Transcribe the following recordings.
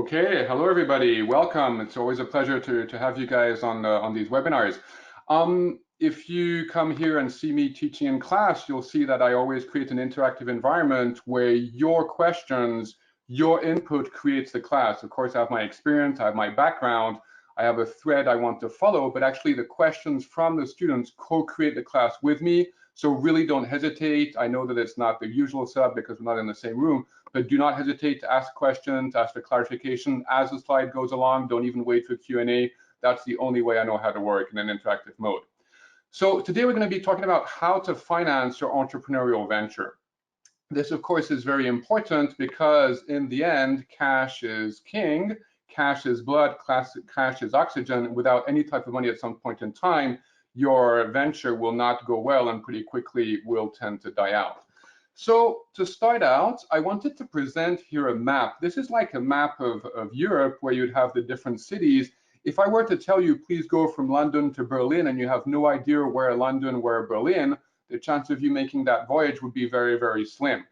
Okay, hello everybody. Welcome. It's always a pleasure to have you guys on these webinars. If you come here and see me teaching in class, you'll see that I always create an interactive environment where your questions, your input creates the class. Of course, I have my experience, I have my background, I have a thread I want to follow, but actually the questions from the students co-create the class with me. So really don't hesitate. I know that it's not the usual setup because we're not in the same room, but do not hesitate to ask questions, ask for clarification as the slide goes along. Don't even wait for Q&A. That's the only way I know how to work in an interactive mode. So today we're going to be talking about how to finance your entrepreneurial venture. This, of course, is very important because in the end, cash is king, cash is blood, cash is oxygen. Without any type of money at some point in time, your venture will not go well and pretty quickly will tend to die out. So to start out, I wanted to present here a map. This is like a map of Europe where you'd have the different cities. If I were to tell you, please go from London to Berlin, and you have no idea where London, where Berlin, the chance of you making that voyage would be very, very slim.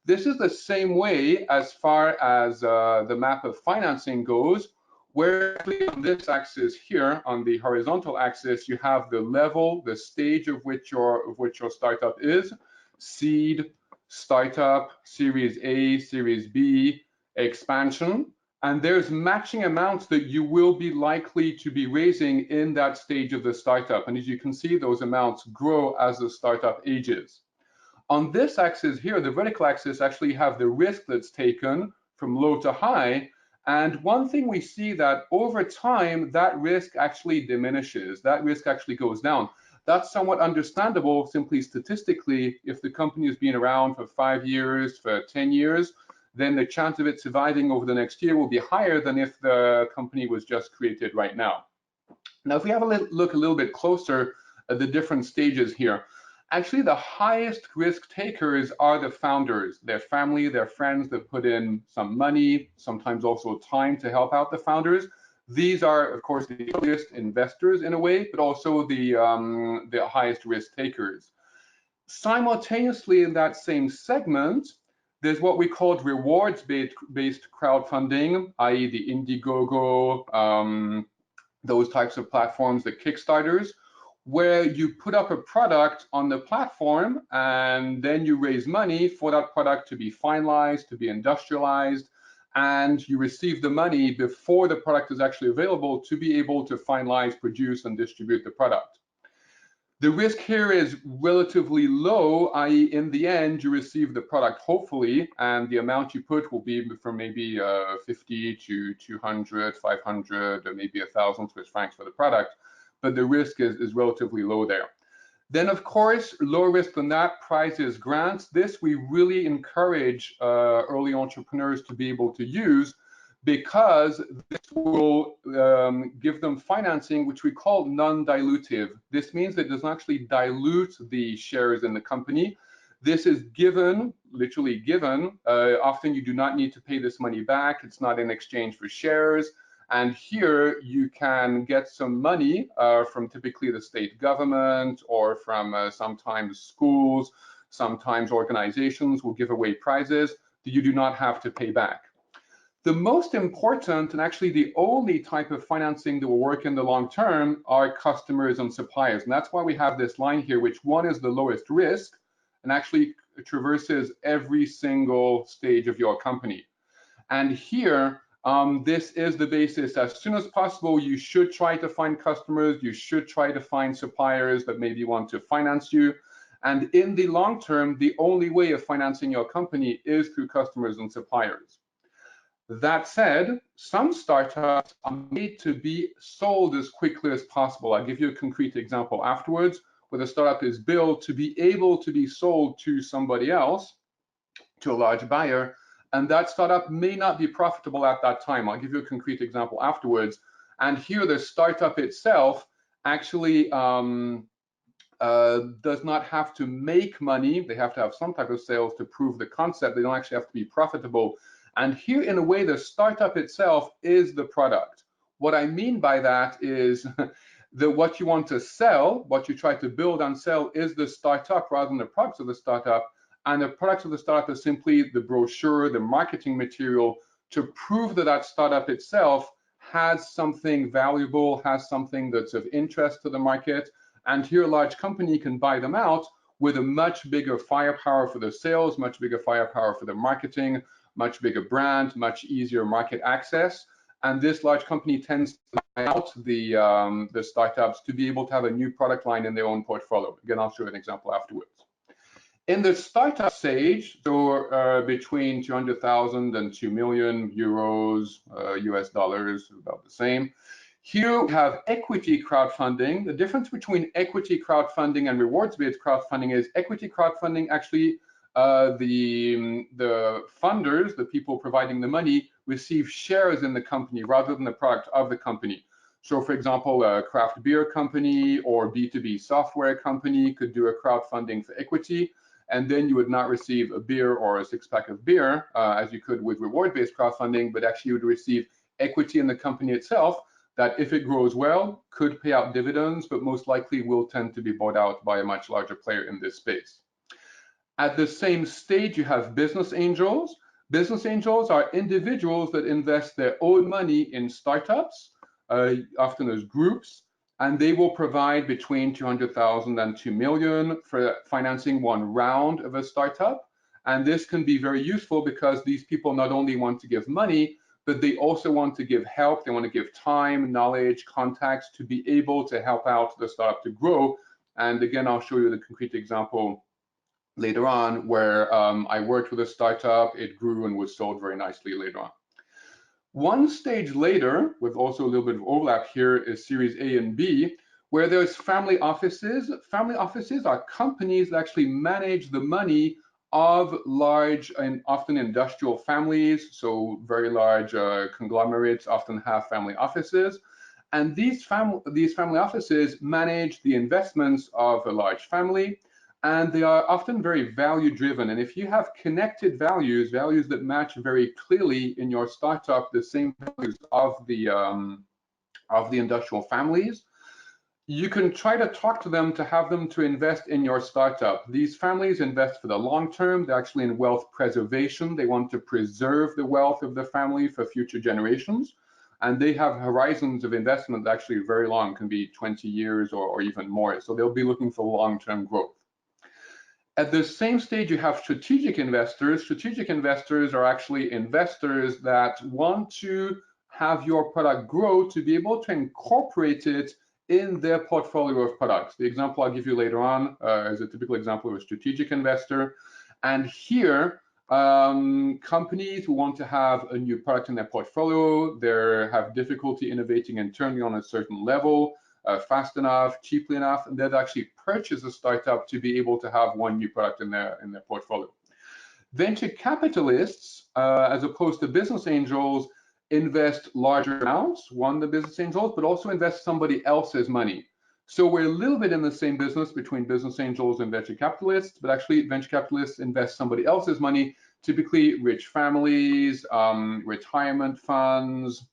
This is the same way as far as the map of financing goes, where on this axis here, on the horizontal axis, you have the level, the stage of which your startup is, seed, startup, Series A, Series B, expansion, and there's matching amounts that you will be likely to be raising in that stage of the startup. And as you can see, those amounts grow as the startup ages. On this axis here, the vertical axis, actually have the risk that's taken from low to high. And one thing we see that over time, that risk actually diminishes, that risk actually goes down. That's somewhat understandable simply statistically. If the company has been around for 5 years, for 10 years, then the chance of it surviving over the next year will be higher than if the company was just created right now. Now, if we have a look a little bit closer at the different stages here, actually the highest risk takers are the founders, their family, their friends that put in some money, sometimes also time to help out the founders. These are, of course, the earliest investors in a way, but also the highest risk takers. Simultaneously, in that same segment, there's what we call rewards-based crowdfunding, i.e. the Indiegogo, those types of platforms, the Kickstarters, where you put up a product on the platform and then you raise money for that product to be finalized, to be industrialized, and you receive the money before the product is actually available to be able to finalize, produce, and distribute the product. The risk here is relatively low, i.e. in the end, you receive the product hopefully, and the amount you put will be from maybe 50 to 200, 500, or maybe 1,000 Swiss francs for the product, but the risk is relatively low there. Then, of course, lower risk than that, prizes, grants. This we really encourage early entrepreneurs to be able to use, because this will give them financing, which we call non-dilutive. This means that it doesn't actually dilute the shares in the company. This is given, literally given. Often you do not need to pay this money back. It's not in exchange for shares. And here you can get some money from typically the state government or from sometimes schools, sometimes organizations will give away prizes that you do not have to pay back. The most important, and actually the only type of financing that will work in the long term, are customers and suppliers. And that's why we have this line here, which one is the lowest risk and actually traverses every single stage of your company. And here, this is the basis. As soon as possible, you should try to find customers, you should try to find suppliers that maybe want to finance you. And in the long term, the only way of financing your company is through customers and suppliers. That said, some startups are made to be sold as quickly as possible. I'll give you a concrete example afterwards, where the startup is built to be able to be sold to somebody else, to a large buyer, and that startup may not be profitable at that time. I'll give you a concrete example afterwards. And here the startup itself actually does not have to make money. They have to have some type of sales to prove the concept. They don't actually have to be profitable. And here, in a way, the startup itself is the product. What I mean by that is that what you want to sell, what you try to build and sell, is the startup rather than the products of the startup. And the products of the startup is simply the brochure, the marketing material to prove that that startup itself has something valuable, has something that's of interest to the market. And here a large company can buy them out with a much bigger firepower for the sales, much bigger firepower for the marketing, much bigger brand, much easier market access. And this large company tends to buy out the startups to be able to have a new product line in their own portfolio. Again, I'll show you an example afterwards. In the startup stage, so between 200,000 and 2 million euros, US dollars, about the same. Here we have equity crowdfunding. The difference between equity crowdfunding and rewards-based crowdfunding is equity crowdfunding actually the funders, the people providing the money, receive shares in the company rather than the product of the company. So for example, a craft beer company or B2B software company could do a crowdfunding for equity, and then you would not receive a beer or a six-pack of beer as you could with reward-based crowdfunding, but actually you would receive equity in the company itself that, if it grows well, could pay out dividends, but most likely will tend to be bought out by a much larger player in this space. At the same stage, you have business angels. Business angels are individuals that invest their own money in startups, often as groups, and they will provide between 200,000 and 2 million for financing one round of a startup. And this can be very useful because these people not only want to give money, but they also want to give help. They want to give time, knowledge, contacts to be able to help out the startup to grow. And again, I'll show you the concrete example later on where I worked with a startup, it grew and was sold very nicely later on. One stage later, with also a little bit of overlap here, is Series A and B, where there's family offices. Family offices are companies that actually manage the money of large and often industrial families, so very large conglomerates often have family offices. And these family offices manage the investments of a large family, and they are often very value-driven. And if you have connected values, values that match very clearly in your startup, the same values of the industrial families, you can try to talk to them to have them to invest in your startup. These families invest for the long term. They're actually in wealth preservation. They want to preserve the wealth of the family for future generations. And they have horizons of investment that actually very long, can be 20 years or even more. So they'll be looking for long-term growth. At the same stage, you have strategic investors. Strategic investors are actually investors that want to have your product grow to be able to incorporate it in their portfolio of products. The example I'll give you later on is a typical example of a strategic investor. And here, companies who want to have a new product in their portfolio, they have difficulty innovating internally on a certain level, fast enough, cheaply enough, and they'd actually purchase a startup to be able to have one new product in their portfolio. Venture capitalists, as opposed to business angels, invest larger amounts, the business angels, but also invest somebody else's money. So we're a little bit in the same business between business angels and venture capitalists, but actually venture capitalists invest somebody else's money, typically rich families, retirement funds.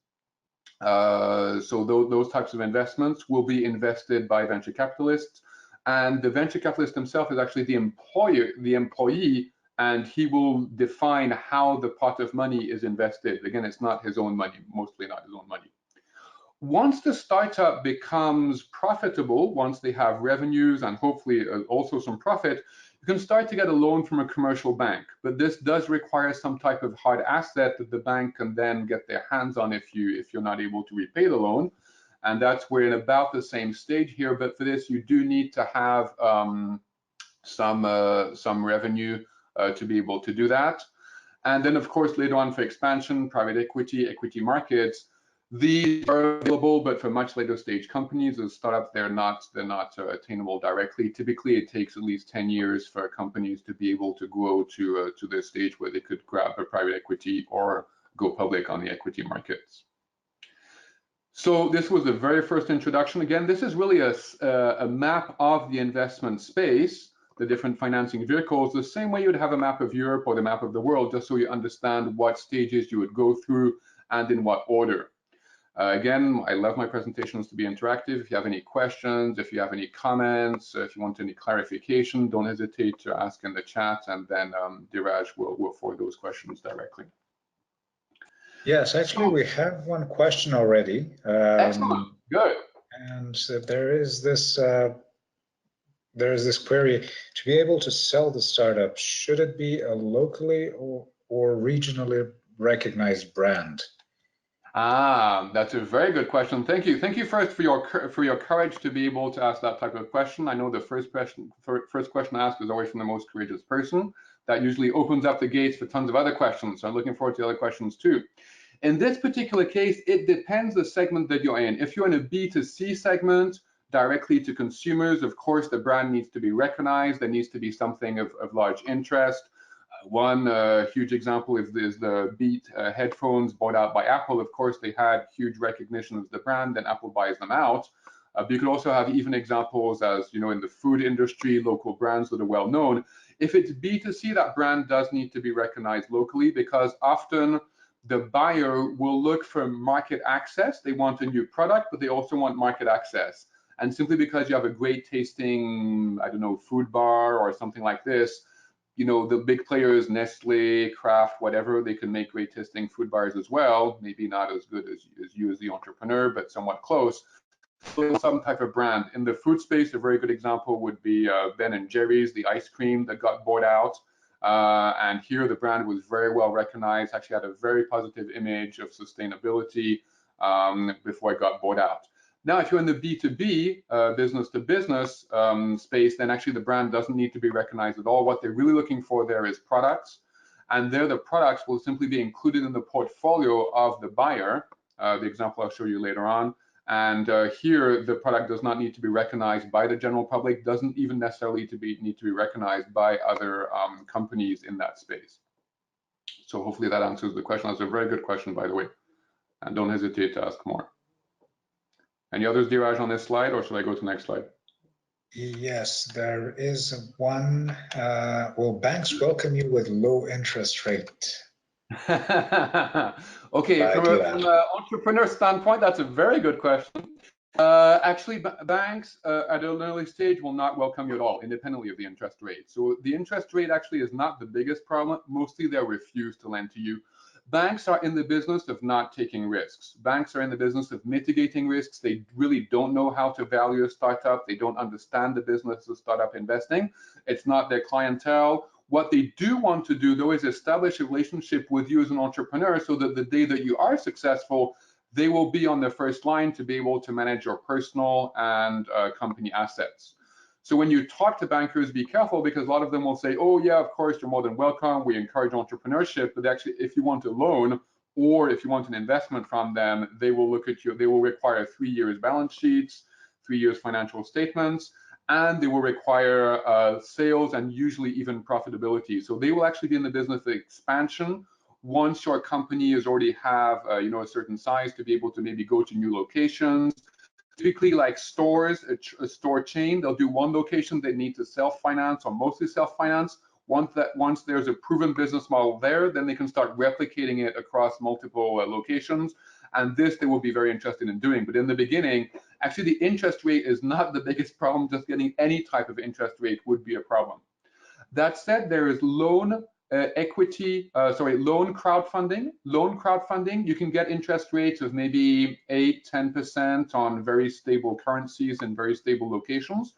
So those types of investments will be invested by venture capitalists, and the venture capitalist himself is actually the employee, and he will define how the pot of money is invested. Again, it's not his own money, mostly not his own money. Once the startup becomes profitable, once they have revenues and hopefully also some profit, you can start to get a loan from a commercial bank. But this does require some type of hard asset that the bank can then get their hands on if you're not able to repay the loan. And that's we're in about the same stage here. But for this, you do need to have some revenue to be able to do that. And then, of course, later on for expansion, private equity markets, these are available, but for much later stage companies, as startups, they're not attainable directly. Typically, it takes at least 10 years for companies to be able to grow to this stage where they could grab a private equity or go public on the equity markets. So this was the very first introduction. Again, this is really a map of the investment space, the different financing vehicles, the same way you'd have a map of Europe or the map of the world, just so you understand what stages you would go through and in what order. Again, I love my presentations to be interactive. If you have any questions, if you have any comments, if you want any clarification, don't hesitate to ask in the chat, and then Diraj will forward those questions directly. Yes, actually, we have one question already. Excellent. Good. And there is this query: to be able to sell the startup, should it be a locally or regionally recognized brand? That's a very good question. Thank you. Thank you first for your courage to be able to ask that type of question. I know the first question asked is always from the most courageous person. That usually opens up the gates for tons of other questions. So I'm looking forward to the other questions too. In this particular case, it depends the segment that you're in. If you're in a B2C segment, directly to consumers, of course, the brand needs to be recognized. There needs to be something of large interest. One huge example is the Beat headphones bought out by Apple. Of course, they had huge recognition of the brand, and Apple buys them out. But you could also have even examples as, in the food industry, local brands that are well known. If it's B2C, that brand does need to be recognized locally, because often the buyer will look for market access. They want a new product, but they also want market access. And simply because you have a great tasting, I don't know, food bar or something like this, the big players, Nestle, Kraft, whatever, they can make great tasting food bars as well. Maybe not as good as you as the entrepreneur, but somewhat close. So some type of brand. In the food space, a very good example would be Ben & Jerry's, the ice cream that got bought out. And here the brand was very well recognized, actually had a very positive image of sustainability before it got bought out. Now, if you're in the B2B, business to business space, then actually the brand doesn't need to be recognized at all. What they're really looking for there is products. And there the products will simply be included in the portfolio of the buyer, the example I'll show you later on. And here, the product does not need to be recognized by the general public, doesn't even necessarily need to be recognized by other companies in that space. So hopefully that answers the question. That's a very good question, by the way. And don't hesitate to ask more. Any others, Diraj, on this slide, or should I go to the next slide? Yes, there is one. Will banks welcome you with low interest rate? Okay, from an entrepreneur standpoint, that's a very good question. Actually, banks at an early stage will not welcome you at all, independently of the interest rate. So the interest rate actually is not the biggest problem. Mostly they'll refuse to lend to you. Banks are in the business of not taking risks. Banks are in the business of mitigating risks. They really don't know how to value a startup. They don't understand the business of startup investing. It's not their clientele. What they do want to do, though, is establish a relationship with you as an entrepreneur so that the day that you are successful, they will be on the first line to be able to manage your personal and company assets. So when you talk to bankers, be careful, because a lot of them will say, oh yeah, of course, you're more than welcome. We encourage entrepreneurship. But actually, if you want a loan or if you want an investment from them, they will look at you. They will require 3 years balance sheets, 3 years financial statements, and they will require sales and usually even profitability. So they will actually be in the business of expansion once your company has already have a certain size to be able to maybe go to new locations. Typically, like stores, a store chain, they'll do one location, they need to self-finance or mostly self-finance. Once there's a proven business model there, then they can start replicating it across multiple locations. And this they will be very interested in doing. But in the beginning, actually the interest rate is not the biggest problem. Just getting any type of interest rate would be a problem. That said, there is loan crowdfunding. Loan crowdfunding, you can get interest rates of maybe 8–10% on very stable currencies and very stable locations,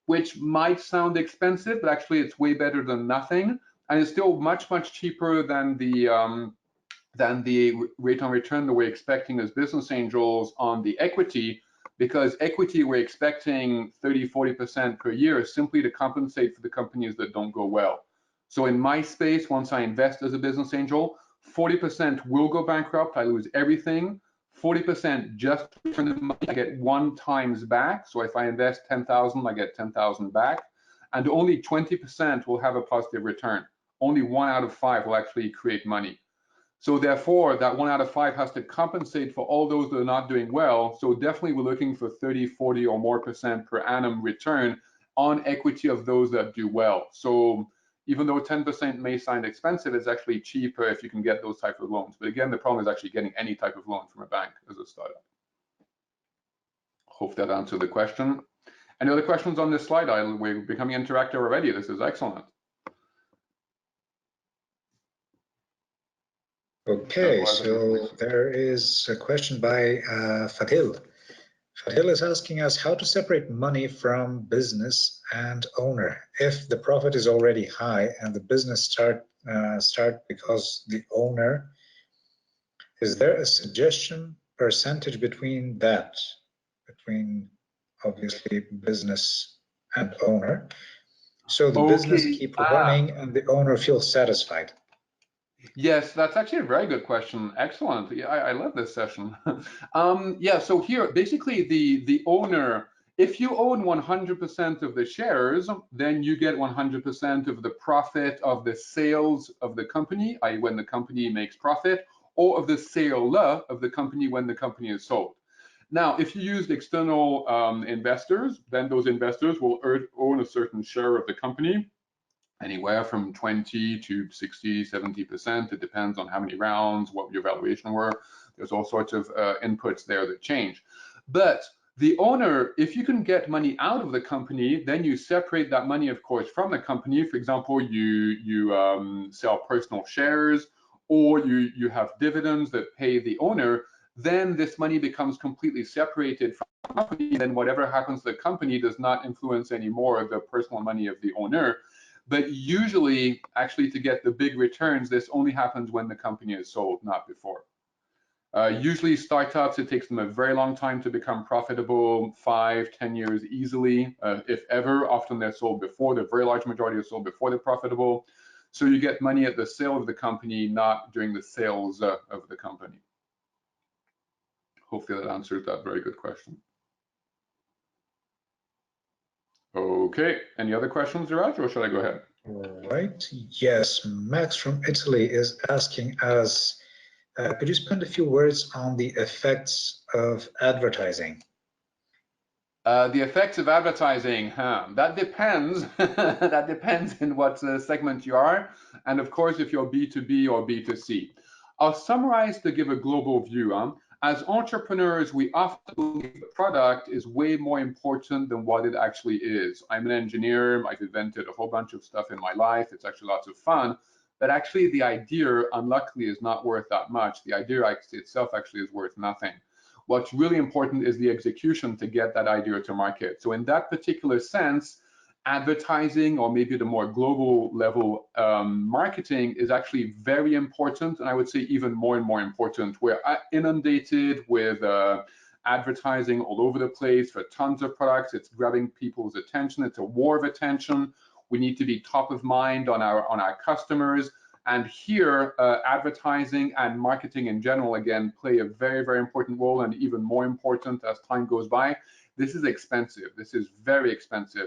which might sound expensive, but actually it's way better than nothing, and it's still much, much cheaper than the rate on return that we're expecting as business angels on the equity, because equity we're expecting 30–40% per year simply to compensate for the companies that don't go well. So in my space, once I invest as a business angel, 40% will go bankrupt. I lose everything. 40% just return the money. I get 1 times back. So if I invest 10,000, I get 10,000 back. And only 20% will have a positive return. Only 1 out of 5 will actually create money. So therefore, that 1 out of 5 has to compensate for all those that are not doing well. So definitely we're looking for 30–40 or more % per annum return on equity of those that do well. So even though 10% may sound expensive, it's actually cheaper if you can get those type of loans. But again, the problem is actually getting any type of loan from a bank as a startup. Hope that answered the question. Any other questions on this slide? We're becoming interactive already. This is excellent. Okay, Otherwise, I don't so think so. there is a question by Fadil. Fadil is asking us how to separate money from business and owner. If the profit is already high and the business start because the owner, is there a suggestion percentage between that, between obviously business and owner, so the business Okay. keep running and the owner feels satisfied? Yes, that's actually a very good question. Excellent. Yeah, I love this session. Yeah, so here, basically the owner, if you own 100% of the shares, then you get 100% of the profit of the sales of the company, i.e. when the company makes profit, or of the sale of the company when the company is sold. Now, if you use external investors, then those investors will own a certain share of the company, anywhere from 20 to 60, 70%. It depends on how many rounds, what your valuation were. There's all sorts of inputs there that change. But the owner, if you can get money out of the company, then you separate that money, of course, from the company. For example, you sell personal shares, or you have dividends that pay the owner. Then this money becomes completely separated from the company. Then whatever happens to the company does not influence anymore the personal money of the owner. But usually, actually, to get the big returns, this only happens when the company is sold, not before. Usually startups, it takes them a very long time to become profitable, 5, 10 years easily, if ever. Often they're sold before, the very large majority are sold before they're profitable. So you get money at the sale of the company, not during the sales of the company. Hopefully that answers that very good question. Okay, any other questions, Raj, or should I go ahead? All right, yes, Max from Italy is asking us, could you spend a few words on the effects of advertising? The effects of advertising, that depends. That depends in what segment you are, and of course, if you're B2B or B2C. I'll summarize to give a global view. As entrepreneurs, we often believe the product is way more important than what it actually is. I'm an engineer. I've invented a whole bunch of stuff in my life. It's actually lots of fun. But actually, the idea, unluckily, is not worth that much. The idea itself actually is worth nothing. What's really important is the execution to get that idea to market. So in that particular sense, advertising, or maybe the more global level marketing, is actually very important, and I would say even more and more important. We're inundated with advertising all over the place for tons of products. It's grabbing people's attention. It's a war of attention. We need to be top of mind on our customers. And here, advertising and marketing in general, again, play a very, very important role, and even more important as time goes by. This is expensive. This is very expensive.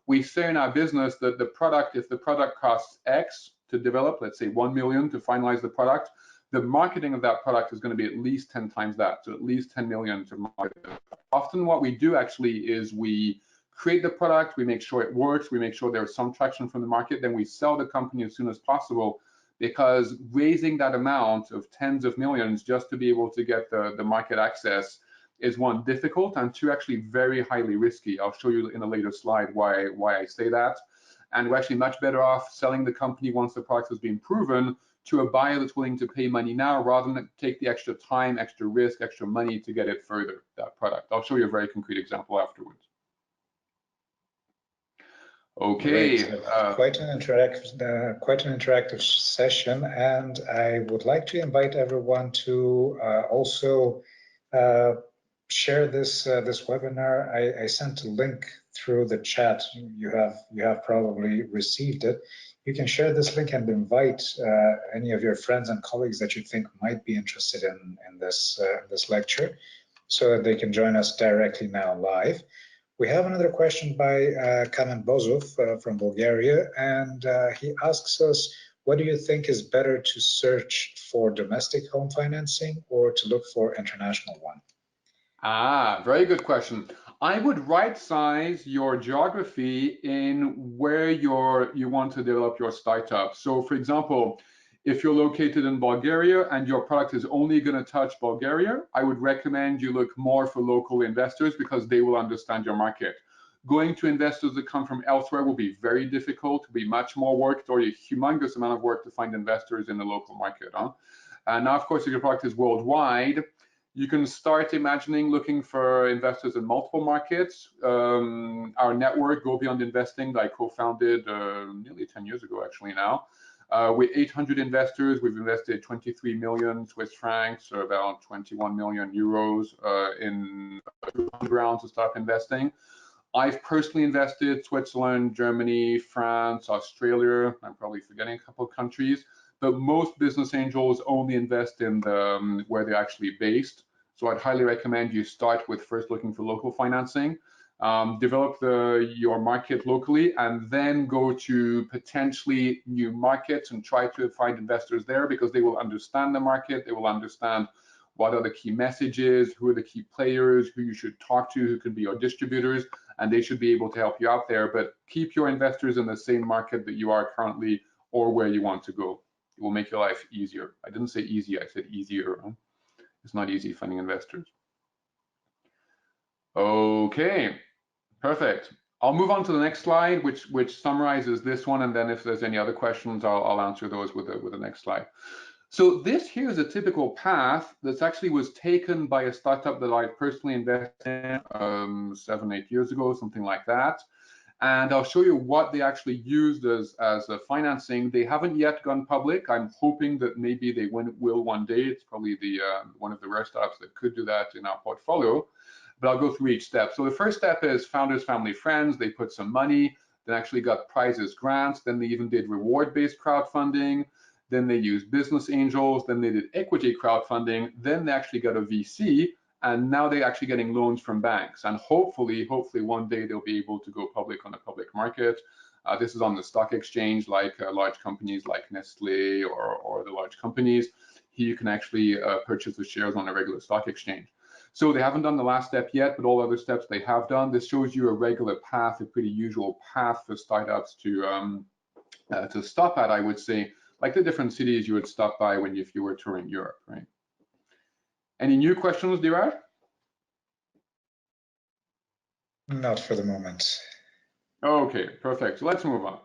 We say in our business that the product, if the product costs X to develop, let's say 1 million to finalize the product, the marketing of that product is going to be at least 10 times that, so at least 10 million to market it. Often what we do actually is we create the product, we make sure it works, we make sure there's some traction from the market, then we sell the company as soon as possible, because raising that amount of tens of millions just to be able to get the market access is, one, difficult, and two, actually very highly risky. I'll show you in a later slide why I say that. And we're actually much better off selling the company once the product has been proven to a buyer that's willing to pay money now, rather than take the extra time, extra risk, extra money to get it further, that product. I'll show you a very concrete example afterwards. Okay. Quite an interactive session, and I would like to invite everyone to also share this webinar. I sent a link through the chat. You have probably received it. You can share this link and invite any of your friends and colleagues that you think might be interested in this lecture, so that they can join us directly now live. We have another question by Kamen Bozov from Bulgaria, and he asks us, what do you think is better, to search for domestic home financing or to look for international one? Very good question. I would right size your geography in where you want to develop your startup. So for example, if you're located in Bulgaria and your product is only going to touch Bulgaria, I would recommend you look more for local investors, because they will understand your market. Going to investors that come from elsewhere will be very difficult, will be much more work, or a humongous amount of work to find investors in the local market. And now, of course, if your product is worldwide, you can start imagining looking for investors in multiple markets. Our network, Go Beyond Investing, that I co-founded nearly 10 years ago, actually now. With 800 investors, we've invested 23 million Swiss francs, or about 21 million euros in rounds to start investing. I've personally invested Switzerland, Germany, France, Australia. I'm probably forgetting a couple of countries, but most business angels only invest in the where they're actually based. So I'd highly recommend you start with first looking for local financing, develop your market locally, and then go to potentially new markets and try to find investors there, because they will understand the market, they will understand what are the key messages, who are the key players, who you should talk to, who can be your distributors, and they should be able to help you out there. But keep your investors in the same market that you are currently or where you want to go. It will make your life easier. I didn't say easy, I said easier. It's not easy finding investors. Okay, perfect. I'll move on to the next slide, which summarizes this one, and then if there's any other questions, I'll answer those with the next slide. So this here is a typical path that actually was taken by a startup that I personally invested in 7, 8 years ago, something like that. And I'll show you what they actually used as a financing. They haven't yet gone public. I'm hoping that maybe they will one day. It's probably one of the rare startups that could do that in our portfolio. But I'll go through each step. So the first step is founders, family, friends. They put some money, then actually got prizes, grants. Then they even did reward-based crowdfunding. Then they used business angels. Then they did equity crowdfunding. Then they actually got a VC. And now they're actually getting loans from banks. And hopefully one day they'll be able to go public on a public market. This is on the stock exchange, like large companies like Nestle or the large companies. Here you can actually purchase the shares on a regular stock exchange. So they haven't done the last step yet, but all other steps they have done. This shows you a regular path, a pretty usual path for startups to stop at, I would say, like the different cities you would stop by if you were touring Europe, right? Any new questions, Diraj? Not for the moment. Okay, perfect. So let's move on.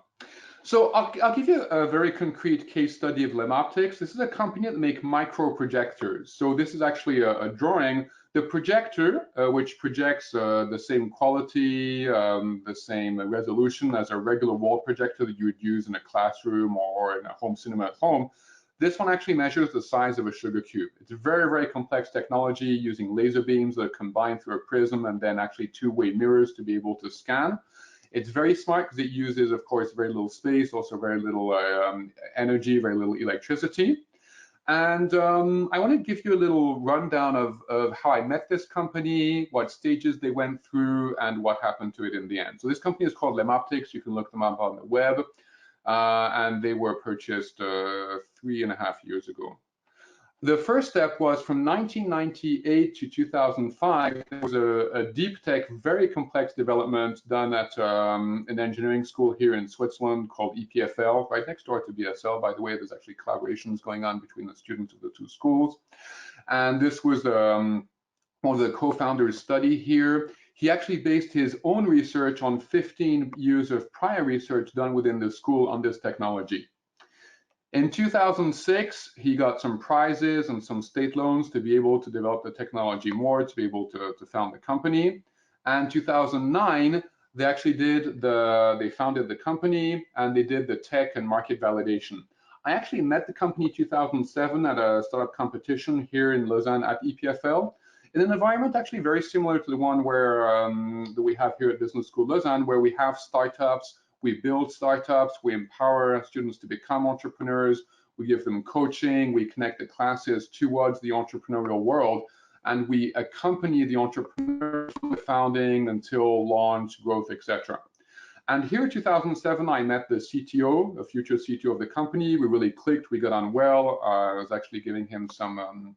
So I'll give you a very concrete case study of Lemoptics. This is a company that make micro projectors. So this is actually a drawing. The projector, which projects the same quality, the same resolution as a regular wall projector that you would use in a classroom or in a home cinema at home. This one actually measures the size of a sugar cube. It's a very, very complex technology using laser beams that are combined through a prism and then actually two-way mirrors to be able to scan. It's very smart because it uses, of course, very little space, also very little energy, very little electricity. And I want to give you a little rundown of how I met this company, what stages they went through, and what happened to it in the end. So this company is called Lemoptics. You can look them up on the web. And they were purchased 3.5 years ago. The first step was from 1998 to 2005. There was a deep tech, very complex development done at an engineering school here in Switzerland called EPFL, right next door to BSL, by the way. There's actually collaborations going on between the students of the two schools. And this was one of the co-founders' study here. He actually based his own research on 15 years of prior research done within the school on this technology. In 2006, he got some prizes and some state loans to be able to develop the technology more, to be able to found the company. And 2009, they actually they founded the company and they did the tech and market validation. I actually met the company in 2007 at a startup competition here in Lausanne at EPFL, in an environment actually very similar to the one where that we have here at Business School Lausanne, where we have startups. We build startups, we empower students to become entrepreneurs, we give them coaching, we connect the classes towards the entrepreneurial world, and we accompany the entrepreneur from the founding until launch, growth, etc. And here in 2007, I met the CTO, the future CTO of the company. We really clicked, we got on well. I was actually giving him some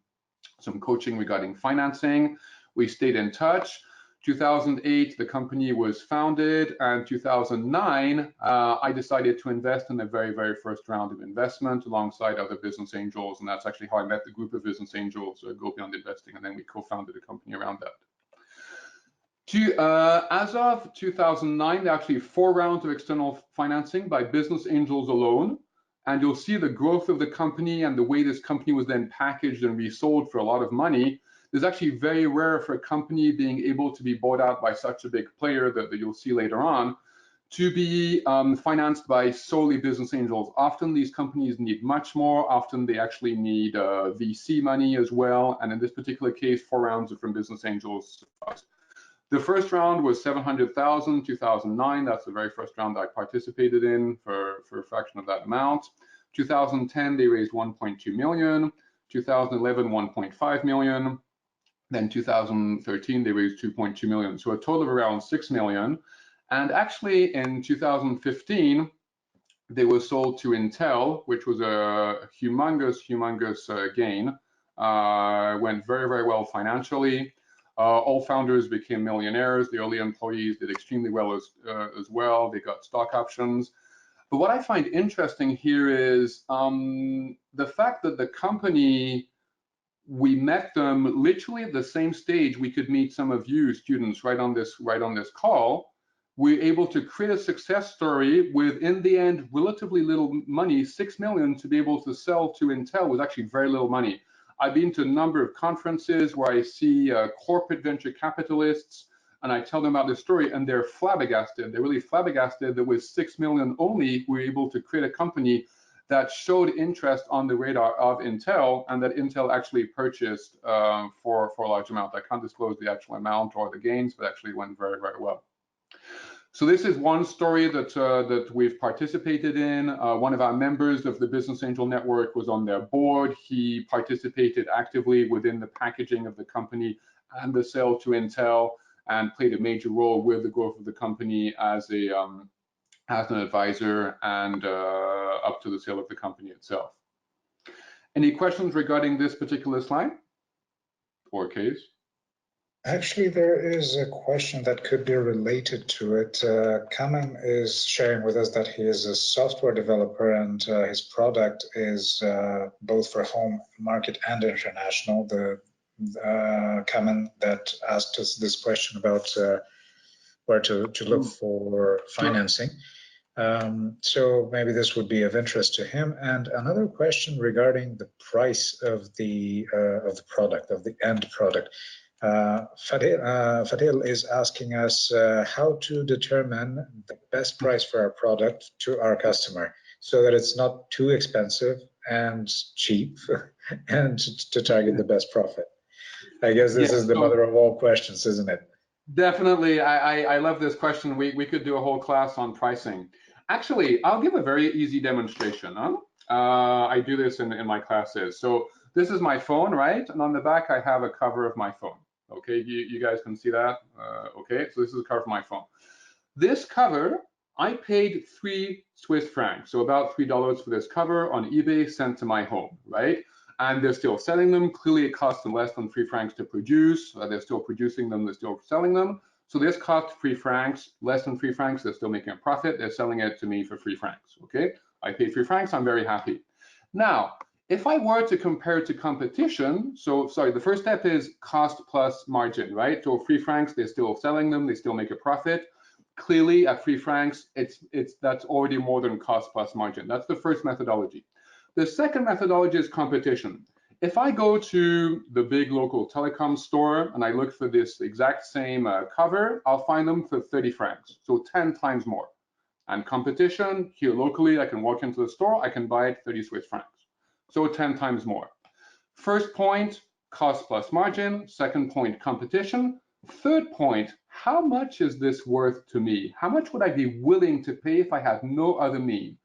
coaching regarding financing. We stayed in touch. 2008, the company was founded, and 2009, I decided to invest in the very, very first round of investment alongside other business angels, and that's actually how I met the group of business angels, Go Beyond Investing, and then we co-founded a company around that. As of 2009, there are actually 4 rounds of external financing by business angels alone, and you'll see the growth of the company and the way this company was then packaged and resold for a lot of money. It's actually very rare for a company being able to be bought out by such a big player that you'll see later on, to be financed by solely business angels. Often these companies need much more. Often they actually need VC money as well. And in this particular case, 4 rounds from business angels. The first round was 700,000, 2009. That's the very first round I participated in for a fraction of that amount. 2010, they raised 1.2 million. 2011, 1.5 million. Then 2013, they raised 2.2 million. So a total of around 6 million. And actually in 2015, they were sold to Intel, which was a humongous gain. Went very, very well financially. All founders became millionaires. The early employees did extremely well as well. They got stock options. But what I find interesting here is the fact that the company, we met them literally at the same stage we could meet some of you students right on this call. We're able to create a success story with, in the end, relatively little money. 6 million to be able to sell to Intel was actually very little money. I've been to a number of conferences where I see corporate venture capitalists, and I tell them about this story, and they're flabbergasted. They're really flabbergasted that with 6 million only, we're able to create a company that showed interest on the radar of Intel, and that Intel actually purchased for a large amount. I can't disclose the actual amount or the gains, but actually went very, very well. So this is one story that we've participated in. One of our members of the Business Angel Network was on their board. He participated actively within the packaging of the company and the sale to Intel, and played a major role with the growth of the company as an advisor and up to the sale of the company itself. Any questions regarding this particular slide or case? Actually, there is a question that could be related to it. Kamen is sharing with us that he is a software developer, and his product is both for home market and international. The Kamen that asked us this question about where to look for financing. So maybe this would be of interest to him. And another question regarding the price of the product, of the end product. Fadil is asking us how to determine the best price for our product to our customer so that it's not too expensive and cheap and to target the best profit. I guess this is the mother of all questions, isn't it? Definitely. I love this question. We could do a whole class on pricing. Actually, I'll give a very easy demonstration. I do this in my classes. So this is my phone, right? And on the back, I have a cover of my phone. Okay, you guys can see that? Okay, so this is the cover of my phone. This cover, I paid 3 Swiss francs, so about $3 for this cover on eBay, sent to my home, right? And they're still selling them. Clearly, it costs them less than 3 francs to produce. They're still producing them, they're still selling them. So this cost 3 francs, less than 3 francs, they're still making a profit. They're selling it to me for 3 francs, okay? I paid 3 francs, I'm very happy. Now, if I were to compare it to competition, so sorry, the first step is cost plus margin, right? So 3 francs, they're still selling them, they still make a profit. Clearly at 3 francs, that's already more than cost plus margin. That's the first methodology. The second methodology is competition. If I go to the big local telecom store and I look for this exact same cover, I'll find them for 30 francs, so 10 times more. And competition, here locally, I can walk into the store, I can buy it 30 Swiss francs. So 10 times more. First point, cost plus margin. Second point, competition. Third point, how much is this worth to me? How much would I be willing to pay if I had no other mean?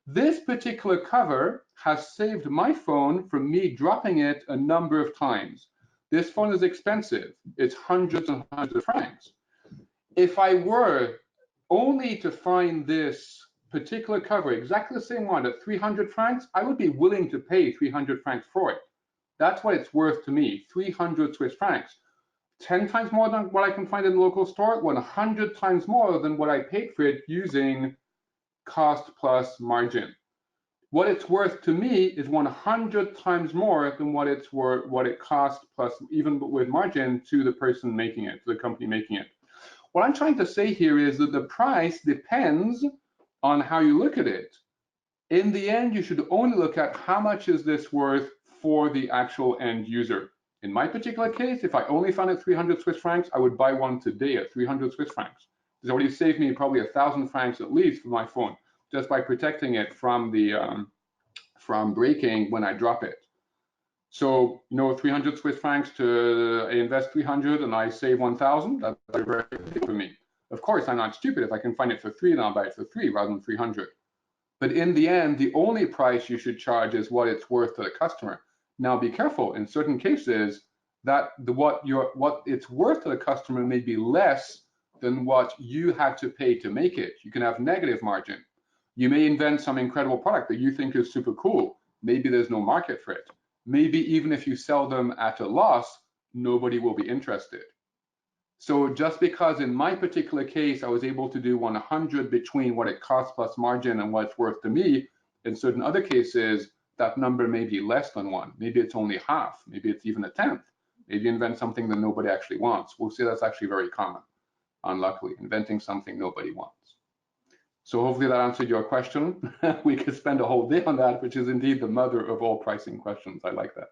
This particular cover has saved my phone from me dropping it a number of times. This phone is expensive. It's hundreds and hundreds of francs. If I were only to find this particular cover, exactly the same one at 300 francs, I would be willing to pay 300 francs for it. That's what it's worth to me, 300 Swiss francs. 10 times more than what I can find in the local store, 100 times more than what I paid for it using cost plus margin. What it's worth to me is 100 times more than what it's worth, what it costs plus even with margin to the person making it, to the company making it. What I'm trying to say here is that the price depends on how you look at it. In the end, you should only look at how much is this worth for the actual end user. In my particular case, if I only found it 300 Swiss francs, I would buy one today at 300 Swiss francs. It's already saved me probably 1,000 francs at least for my phone, just by protecting it from the from breaking when I drop it. So, 300 Swiss francs to invest 300 and I save 1,000, that's very good for me. Of course, I'm not stupid. If I can find it for 3, then I'll buy it for 3 rather than 300. But in the end, the only price you should charge is what it's worth to the customer. Now, be careful. In certain cases, that what it's worth to the customer may be less than what you had to pay to make it. You can have negative margin. You may invent some incredible product that you think is super cool. Maybe there's no market for it. Maybe even if you sell them at a loss, nobody will be interested. So just because in my particular case, I was able to do 100 between what it costs plus margin and what it's worth to me, in certain other cases, that number may be less than 1. Maybe it's only half. Maybe it's even a tenth. Maybe you invent something that nobody actually wants. We'll see that's actually very common, unluckily, inventing something nobody wants. So hopefully that answered your question. We could spend a whole day on that, which is indeed the mother of all pricing questions. I like that.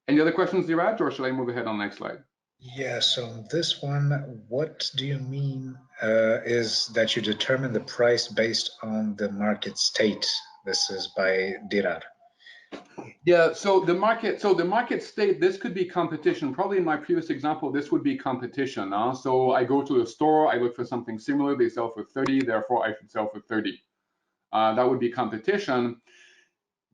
Any other questions, Diraj, or should I move ahead on the next slide? Yeah, so this one, what do you mean is that you determine the price based on the market state? This is by Dirar. Yeah, so the market state, this could be competition. Probably in my previous example, this would be competition. So I go to a store, I look for something similar, they sell for 30, therefore I should sell for 30. That would be competition.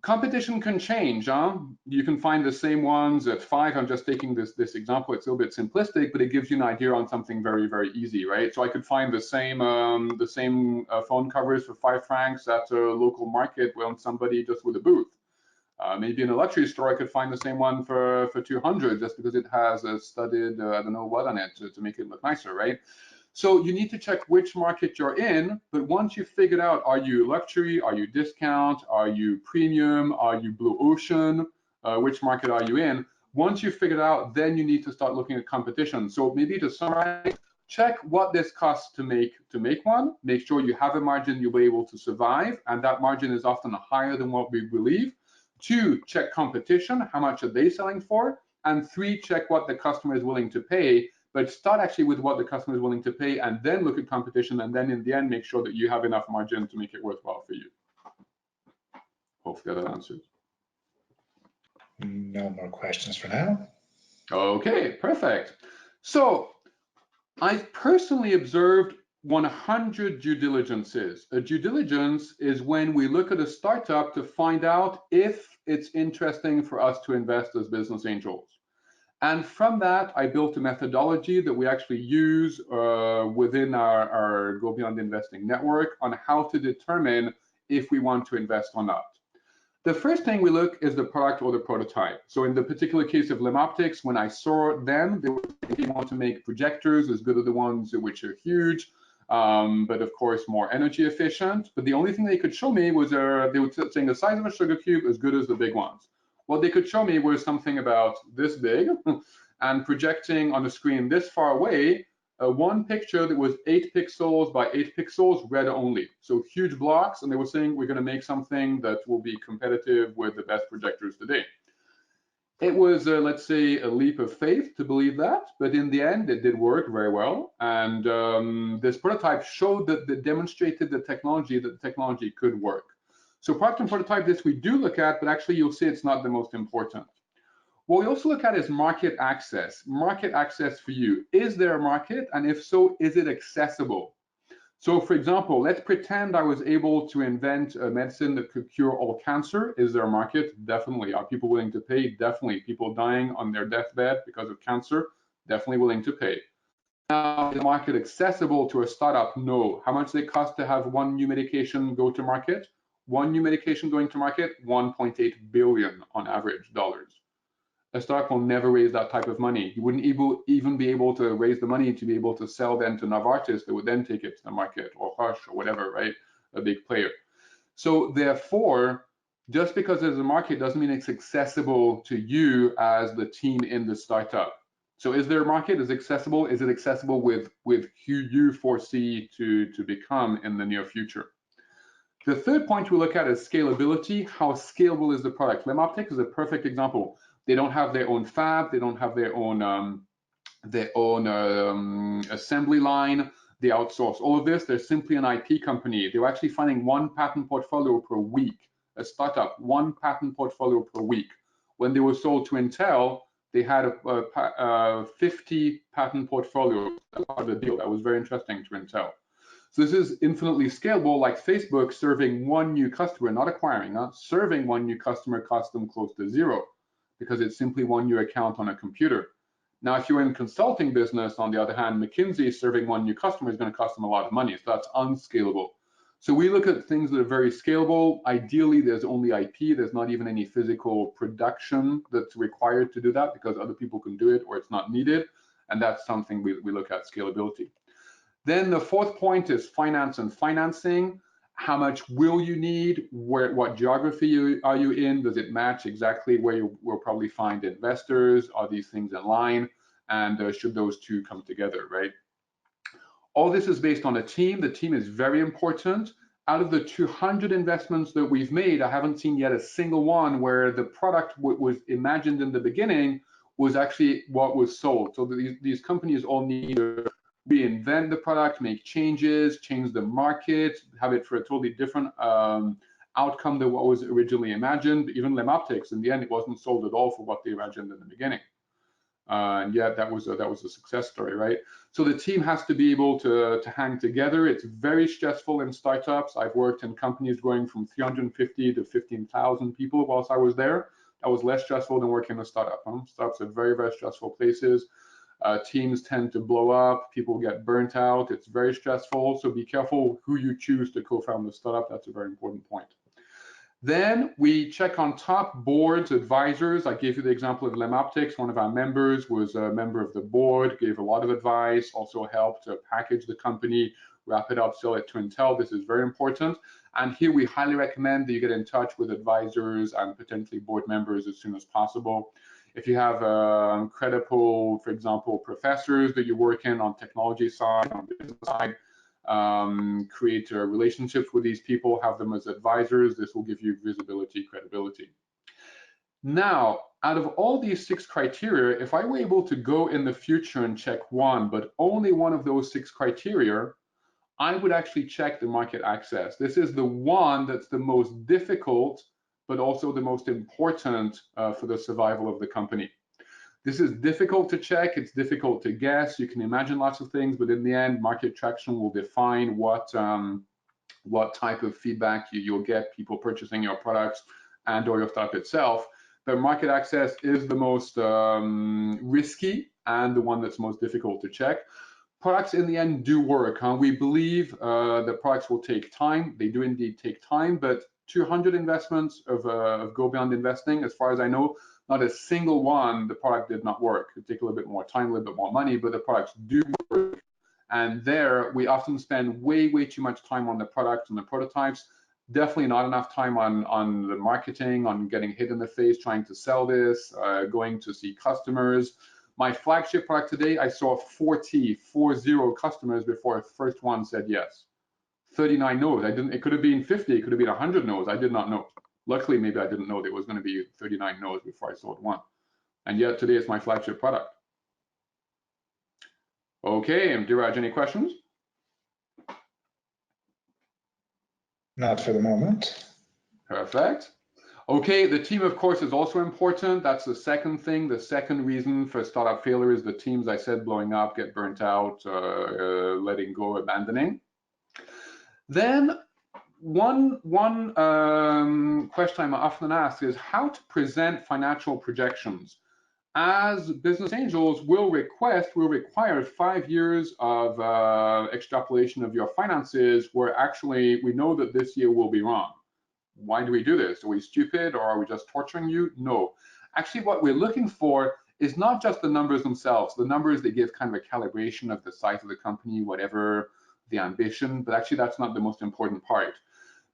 Competition can change. You can find the same ones at 5. I'm just taking this example. It's a little bit simplistic, but it gives you an idea on something very, very easy, right? So I could find the same phone covers for 5 francs at a local market when somebody just with a booth. Maybe in a luxury store, I could find the same one for 200 just because it has a studded, I don't know what on it to make it look nicer, right? So you need to check which market you're in, but once you've figured out, are you luxury, are you discount, are you premium, are you blue ocean, which market are you in? Once you've figured out, then you need to start looking at competition. So maybe to summarize, check what this costs to make one, make sure you have a margin you'll be able to survive, and that margin is often higher than what we believe. 2, check competition, how much are they selling for? And 3, check what the customer is willing to pay. But start actually with what the customer is willing to pay and then look at competition, and then in the end, make sure that you have enough margin to make it worthwhile for you. Hopefully that answers. No more questions for now. Okay, perfect. So I've personally observed 100 due diligences. A due diligence is when we look at a startup to find out if it's interesting for us to invest as business angels. And from that, I built a methodology that we actually use within our Go Beyond Investing network on how to determine if we want to invest or not. The first thing we look is the product or the prototype. So in the particular case of Lim Optics, when I saw them, they want to make projectors as good as the ones which are huge, but of course more energy efficient. But the only thing they could show me was they were saying the size of a sugar cube as good as the big ones. What they could show me was something about this big and projecting on the screen this far away, one picture that was 8 pixels by 8 pixels, red only. So huge blocks, and they were saying we're going to make something that will be competitive with the best projectors today. It was, let's say, a leap of faith to believe that, but in the end, it did work very well. And this prototype showed that it demonstrated that the technology could work. So product and prototype, this we do look at, but actually you'll see it's not the most important. What we also look at is market access. Market access for you. Is there a market? And if so, is it accessible? So for example, let's pretend I was able to invent a medicine that could cure all cancer. Is there a market? Definitely. Are people willing to pay? Definitely. People dying on their deathbed because of cancer? Definitely willing to pay. Now, is the market accessible to a startup? No. How much does it cost to have one new medication go to market? One new medication going to market, 1.8 billion on average dollars. A startup will never raise that type of money. You wouldn't even be able to raise the money to be able to sell them to Novartis that would then take it to the market, or Hush or whatever, right? A big player. So therefore, just because there's a market doesn't mean it's accessible to you as the team in the startup. So is there a market? Is it accessible? Is it accessible with who you foresee to become in the near future? The third point we look at is scalability. How scalable is the product? Lemoptic is a perfect example. They don't have their own fab. They don't have their own assembly line. They outsource all of this. They're simply an IP company. They were actually finding one patent portfolio per week. A startup, one patent portfolio per week. When they were sold to Intel, they had a 50 patent portfolio. That was part of the deal. That was very interesting to Intel. So this is infinitely scalable, like Facebook serving one new customer, not acquiring, not serving one new customer costs them close to zero because it's simply one new account on a computer. Now, if you're in consulting business, on the other hand, McKinsey serving one new customer is going to cost them a lot of money. So that's unscalable. So we look at things that are very scalable. Ideally, there's only IP. There's not even any physical production that's required to do that because other people can do it or it's not needed. And that's something we look at, scalability. Then the fourth point is finance and financing. How much will you need? What geography are you in? Does it match exactly where you will probably find investors? Are these things in line? And should those two come together, right? All this is based on a team. The team is very important. Out of the 200 investments that we've made, I haven't seen yet a single one where the product was imagined in the beginning was actually what was sold. So these companies all need to reinvent the product, make changes, change the market, have it for a totally different outcome than what was originally imagined. Even Lemoptics, in the end, it wasn't sold at all for what they imagined in the beginning. And yet that was a success story, right? So the team has to be able to hang together. It's very stressful in startups. I've worked in companies growing from 350 to 15,000 people whilst I was there. That was less stressful than working in a startup. Startups are very, very stressful places. Teams tend to blow up. People get burnt out. It's very stressful. So be careful who you choose to co-found the startup. That's a very important point. Then we check on top boards, advisors. I gave you the example of Lemoptics. One of our members was a member of the board, gave a lot of advice, also helped to package the company, wrap it up, sell it to Intel. This is very important. And here we highly recommend that you get in touch with advisors and potentially board members as soon as possible. If you have credible, for example, professors that you work in on technology side, on business side, create relationships with these people, have them as advisors. This will give you visibility, credibility. Now, out of all these 6 criteria, if I were able to go in the future and check one, but only one of those 6 criteria, I would actually check the market access. This is the one that's the most difficult, but also the most important for the survival of the company. This is difficult to check, it's difficult to guess. You can imagine lots of things, but in the end, market traction will define what type of feedback you'll get, people purchasing your products and or your startup itself. But market access is the most risky and the one that's most difficult to check. Products in the end do work. We believe that products will take time. They do indeed take time, but 200 investments of Go Beyond Investing, as far as I know, not a single one, the product did not work. It took a little bit more time, a little bit more money, but the products do work. And there, we often spend way, way too much time on the product and the prototypes. Definitely not enough time on the marketing, on getting hit in the face, trying to sell this, going to see customers. My flagship product today, I saw 40 customers before the first one said yes. 39 no's. It could have been 50, it could have been 100 no's. I did not know. Luckily, maybe I didn't know there was going to be 39 no's before I sold one. And yet today it's my flagship product. Okay, Diraj, any questions? Not for the moment. Perfect. Okay, the team, of course, is also important. That's the second thing. The second reason for startup failure is the teams, I said, blowing up, get burnt out, letting go, abandoning. Then one question I'm often asked is how to present financial projections. As business angels, we'll require 5 years of extrapolation of your finances where actually we know that this year will be wrong. Why do we do this? Are we stupid or are we just torturing you? No. Actually, what we're looking for is not just the numbers themselves. The numbers, they give kind of a calibration of the size of the company, whatever the ambition, but actually that's not the most important part.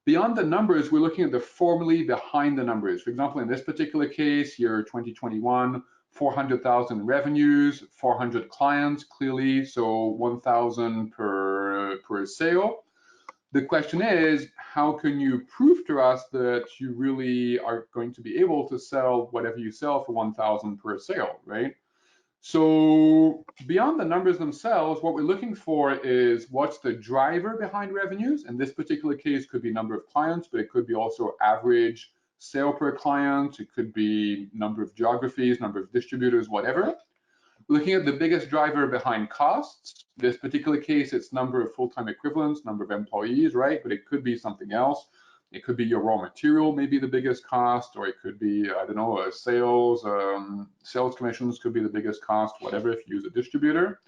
Beyond the numbers, we're looking at the formulae behind the numbers. For example, in this particular case, year 2021, 400,000 revenues, 400 clients, clearly, so 1,000 per sale. The question is, how can you prove to us that you really are going to be able to sell whatever you sell for 1,000 per sale, right? So beyond the numbers themselves, what we're looking for is what's the driver behind revenues. In this particular case, could be number of clients, but it could be also average sale per client. It could be number of geographies, number of distributors, whatever. Looking at the biggest driver behind costs, this particular case, it's number of full-time equivalents, number of employees, right? But it could be something else. It could be your raw material, maybe the biggest cost, or it could be, I don't know, sales commissions could be the biggest cost, whatever, if you use a distributor.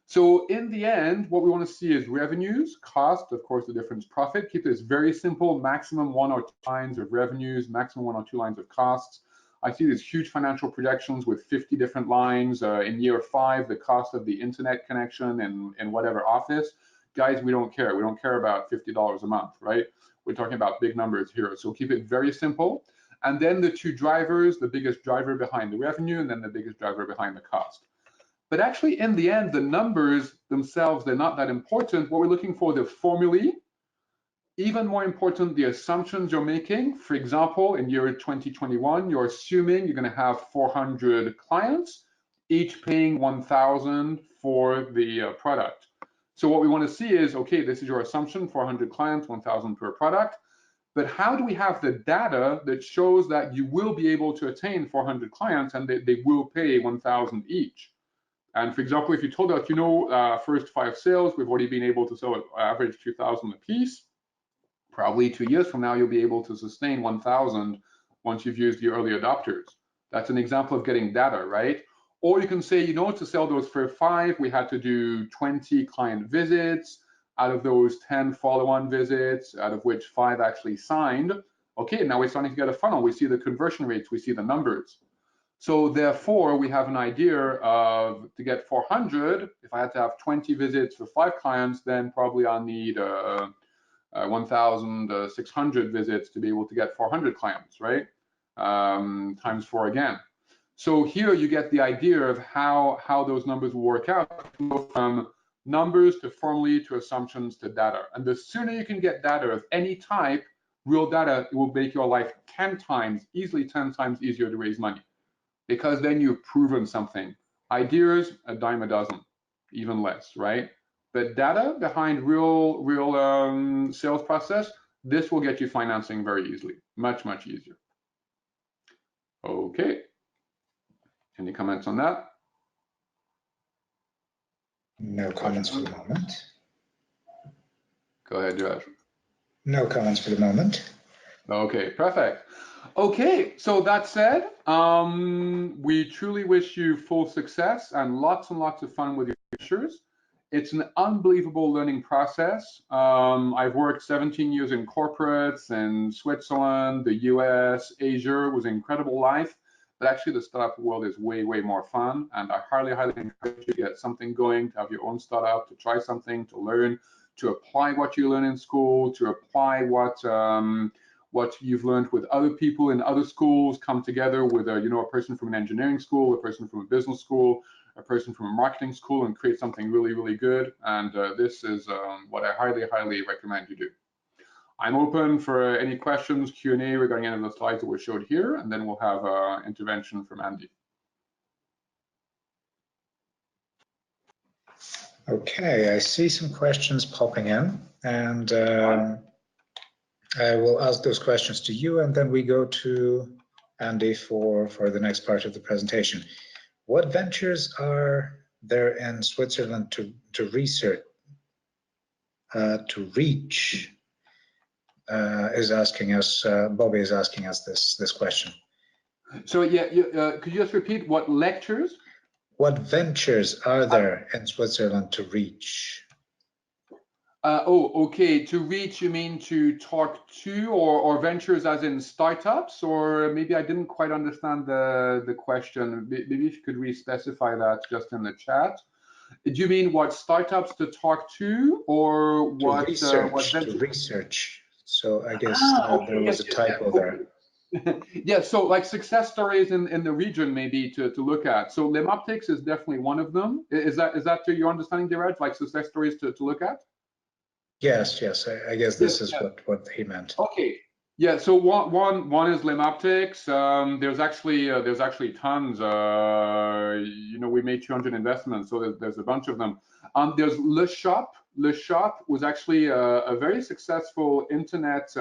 So in the end, what we want to see is revenues, cost, of course, the difference, profit. Keep this very simple, maximum 1 or 2 lines of revenues, maximum 1 or 2 lines of costs. I see these huge financial projections with 50 different lines. In year 5, the cost of the internet connection in whatever office. Guys, we don't care. We don't care about $50 a month, right? We're talking about big numbers here. So keep it very simple. And then the 2 drivers, the biggest driver behind the revenue, and then the biggest driver behind the cost. But actually, in the end, the numbers themselves, they're not that important. What we're looking for, the formulae. Even more important, the assumptions you're making. For example, in year 2021, you're assuming you're going to have 400 clients, each paying 1,000 for the product. So what we want to see is, okay, this is your assumption, 400 clients, 1,000 per product. But how do we have the data that shows that you will be able to attain 400 clients and they will pay 1,000 each? And for example, if you told us, first 5 sales, we've already been able to sell at average 2,000 a piece. Probably 2 years from now, you'll be able to sustain 1,000 once you've used the early adopters. That's an example of getting data, right? Or you can say, to sell those for 5, we had to do 20 client visits. Out of those, 10 follow-on visits, out of which 5 actually signed. Okay, now we're starting to get a funnel. We see the conversion rates, we see the numbers. So therefore, we have an idea of, to get 400, if I had to have 20 visits for 5 clients, then probably I'll need 1,600 visits to be able to get 400 clients, right? Times 4 again. So here you get the idea of how those numbers will work out. You can go from numbers to formulae to assumptions to data. And the sooner you can get data of any type, real data, it will make your life 10 times, easily 10 times easier to raise money. Because then you've proven something. Ideas, a dime a dozen, even less, right? But data behind real sales process, this will get you financing very easily, much, much easier. Okay. Any comments on that? No comments for the moment. Go ahead, Josh. No comments for the moment. Okay, perfect. Okay, so that said, we truly wish you full success and lots of fun with your pictures. It's an unbelievable learning process. I've worked 17 years in corporates in Switzerland, the US, Asia. It was an incredible life. But actually, the startup world is way more fun. And I highly encourage you to get something going, to have your own startup, to try something, to learn, to apply what you learn in school, to apply what you've learned with other people in other schools, come together with a person from an engineering school, a person from a business school, a person from a marketing school, and create something really good. And this is what I highly recommend you do. I'm open for any questions, Q&A regarding any of the slides that were showed here, and then we'll have an intervention from Andy. Okay, I see some questions popping in, and I will ask those questions to you, and then we go to Andy for the next part of the presentation. What ventures are there in Switzerland to research, to reach? Is asking us, Bobby is asking us this question. So yeah, could you just repeat what lectures? What ventures are there in Switzerland to reach? Okay. To reach, you mean to talk to, or ventures as in startups? Or maybe I didn't quite understand the question. Maybe if you could re-specify that just in the chat. Do you mean what startups to talk to, or what? To research. So I guess there was a typo there. Yeah, so like success stories in the region maybe to look at. So Lemoptics is definitely one of them. Is that to your understanding, Diraj, like success stories to look at? Yes, I guess this is Yeah. what he meant. Okay. Yeah. So one is limb optics. There's actually tons. We made 200 investments, so there's a bunch of them. There's Le Shop. Le Shop was actually a very successful internet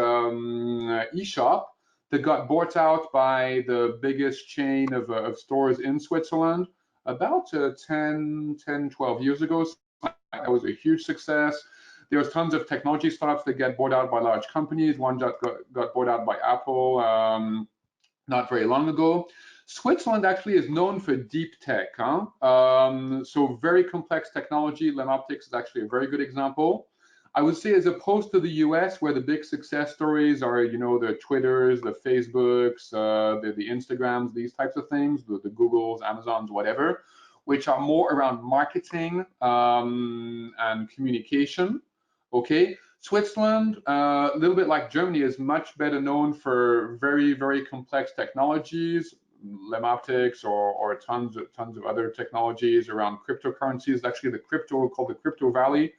e-shop that got bought out by the biggest chain of stores in Switzerland about 12 years ago. That was a huge success. There's tons of technology startups that get bought out by large companies. One got bought out by Apple not very long ago. Switzerland actually is known for deep tech. So very complex technology. Lemoptics is actually a very good example. I would say, as opposed to the US, where the big success stories are, the Twitters, the Facebooks, the Instagrams, these types of things, the Googles, Amazons, whatever, which are more around marketing and communication. Okay, Switzerland, a little bit like Germany, is much better known for very, very complex technologies, lemoptics, or tons of other technologies around cryptocurrencies. Actually, called the Crypto Valley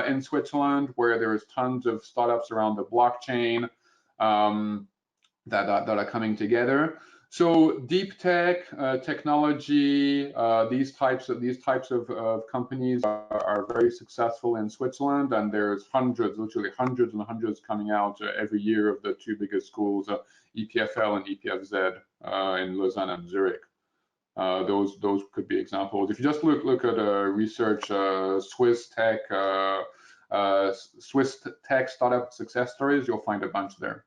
in Switzerland, where there's tons of startups around the blockchain that are coming together. So deep tech, technology, these types of companies are very successful in Switzerland, and there's literally hundreds and hundreds coming out every year of the two biggest schools, EPFL and EPFZ in Lausanne and Zurich. Those could be examples. If you just look at research Swiss tech startup success stories, you'll find a bunch there.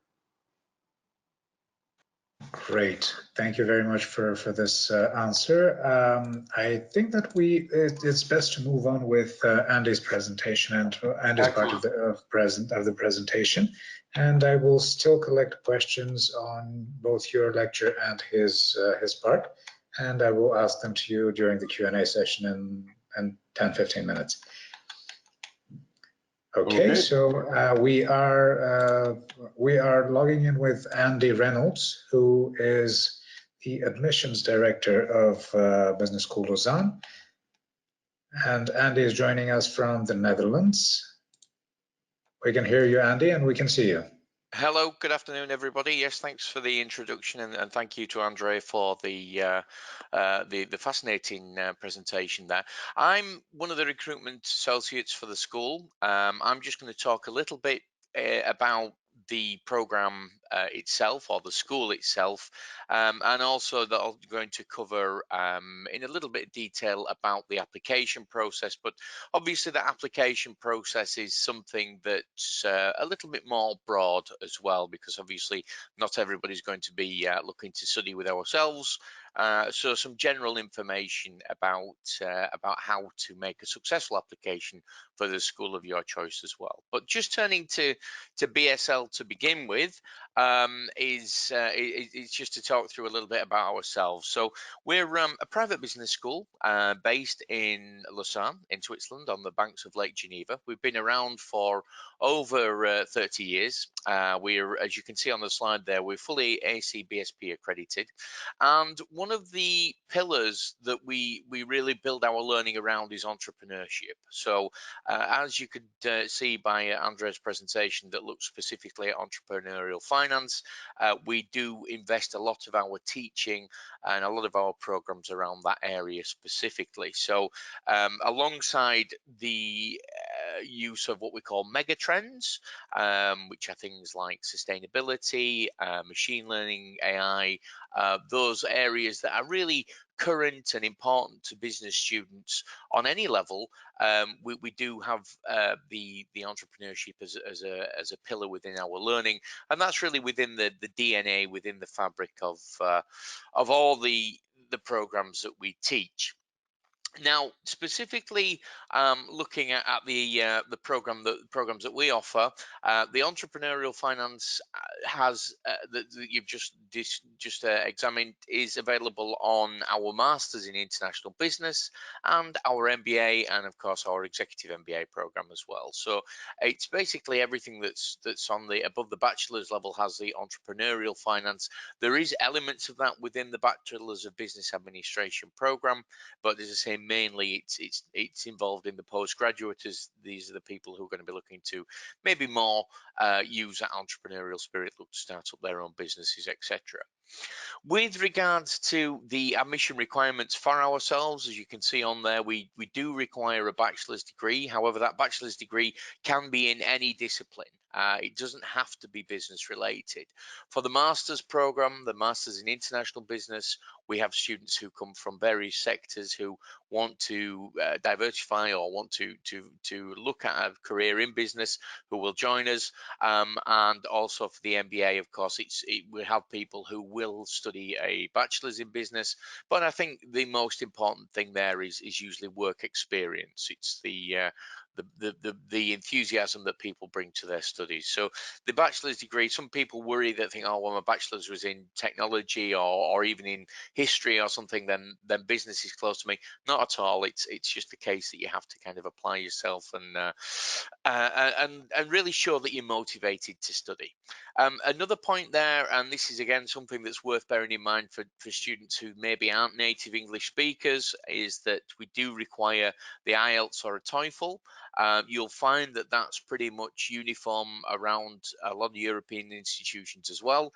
Great, thank you very much for this answer. I think that it's best to move on with Andy's presentation, and Andy's part of the presentation, and I will still collect questions on both your lecture and his part, and I will ask them to you during the Q&A session in 10-15 minutes. Okay, so we are logging in with Andy Reynolds, who is the admissions director of Business School Lausanne, and Andy is joining us from the Netherlands. We can hear you, Andy, and we can see you. Hello, good afternoon, everybody. Yes, thanks for the introduction, and thank you to Andre for the fascinating presentation there. I'm one of the recruitment associates for the school. I'm just going to talk a little bit about the program itself, or the school itself, and also that I'm going to cover in a little bit of detail about the application process. But obviously the application process is something that's a little bit more broad as well, because obviously not everybody's going to be looking to study with ourselves. So some general information about how to make a successful application for the school of your choice as well. But just turning to BSL to begin with, is just to talk through a little bit about ourselves. So we're a private business school based in Lausanne in Switzerland on the banks of Lake Geneva. We've been around for over 30 years. We're, as you can see on the slide there, we're fully ACBSP accredited, and one of the pillars that we really build our learning around is entrepreneurship. So as you could see by Andre's presentation that looks specifically at entrepreneurial finance, we do invest a lot of our teaching and a lot of our programs around that area specifically. So alongside the use of what we call mega trends, which are things like sustainability, machine learning, AI, those areas that are really current and important to business students on any level. We do have the entrepreneurship as a pillar within our learning, and that's really within the DNA, within the fabric of all the programs that we teach. Now, specifically looking at the programs that we offer, the entrepreneurial finance that you've just examined is available on our Masters in International Business and our MBA, and of course our Executive MBA program as well. So it's basically everything that's on the above the bachelor's level has the entrepreneurial finance. There is elements of that within the Bachelor's of Business Administration program, but as I say, mainly it's involved in the postgraduate, as these are the people who are going to be looking to maybe more use that entrepreneurial spirit, look to start up their own businesses, etc. With regards to the admission requirements for ourselves, as you can see on there, we do require a bachelor's degree. However, that bachelor's degree can be in any discipline. It doesn't have to be business related. For the master's program, the master's in international business, we have students who come from various sectors who want to diversify or want to look at a career in business, who will join us. And also for the MBA, of course, we have people who will study a bachelor's in business. But I think the most important thing there is usually work experience. It's the enthusiasm that people bring to their studies. So the bachelor's degree, some people worry that think, oh, well, my bachelor's was in technology or even in history or something, then business is close to me. Not at all. It's just the case that you have to kind of apply yourself and really show that you're motivated to study. Another point there, and this is again something that's worth bearing in mind for students who maybe aren't native English speakers, is that we do require the IELTS or a TOEFL. You'll find that that's pretty much uniform around a lot of European institutions as well.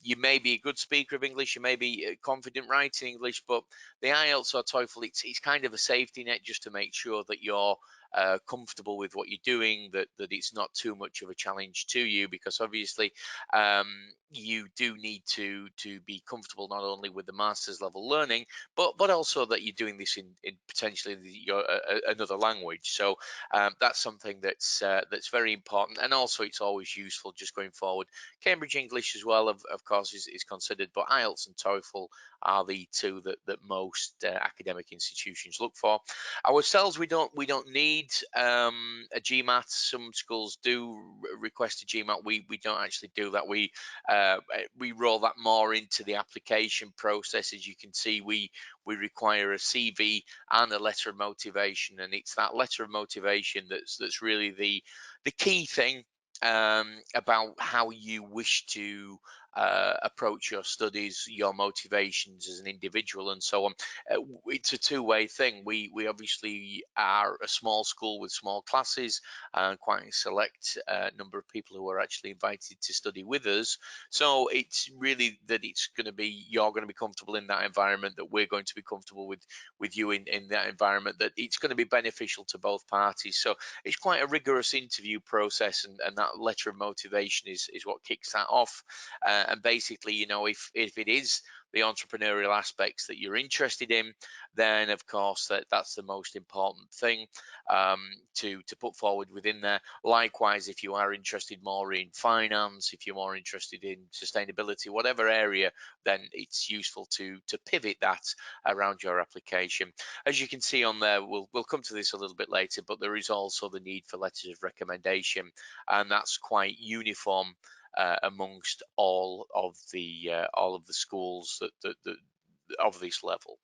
You may be a good speaker of English, you may be confident writing English, but the IELTS or TOEFL, it's kind of a safety net just to make sure that you're comfortable with what you're doing, that it's not too much of a challenge to you, because obviously you do need to be comfortable not only with the master's level learning, but also that you're doing this in potentially another language. So that's something that's very important, and also it's always useful just going forward. Cambridge English as well, of course, is considered, but IELTS and TOEFL are the two that most academic institutions look for. Ourselves, we don't need a GMAT. Some schools do request a GMAT. We don't actually do that. We roll that more into the application process. As you can see, we require a CV and a letter of motivation, and it's that letter of motivation that's really the key thing about how you wish to approach your studies, your motivations as an individual, and so on. It's a two-way thing. We obviously are a small school with small classes and quite a select number of people who are actually invited to study with us. So it's really that you're going to be comfortable in that environment, that we're going to be comfortable with you in that environment, that it's going to be beneficial to both parties. So it's quite a rigorous interview process, and that letter of motivation is what kicks that off. And basically, if it is the entrepreneurial aspects that you're interested in, then of course that's the most important thing to put forward within there. Likewise, if you are interested more in finance, if you're more interested in sustainability, whatever area, then it's useful to pivot that around your application. As you can see on there, we'll come to this a little bit later, but there is also the need for letters of recommendation, and that's quite uniform amongst all of the schools that of this level.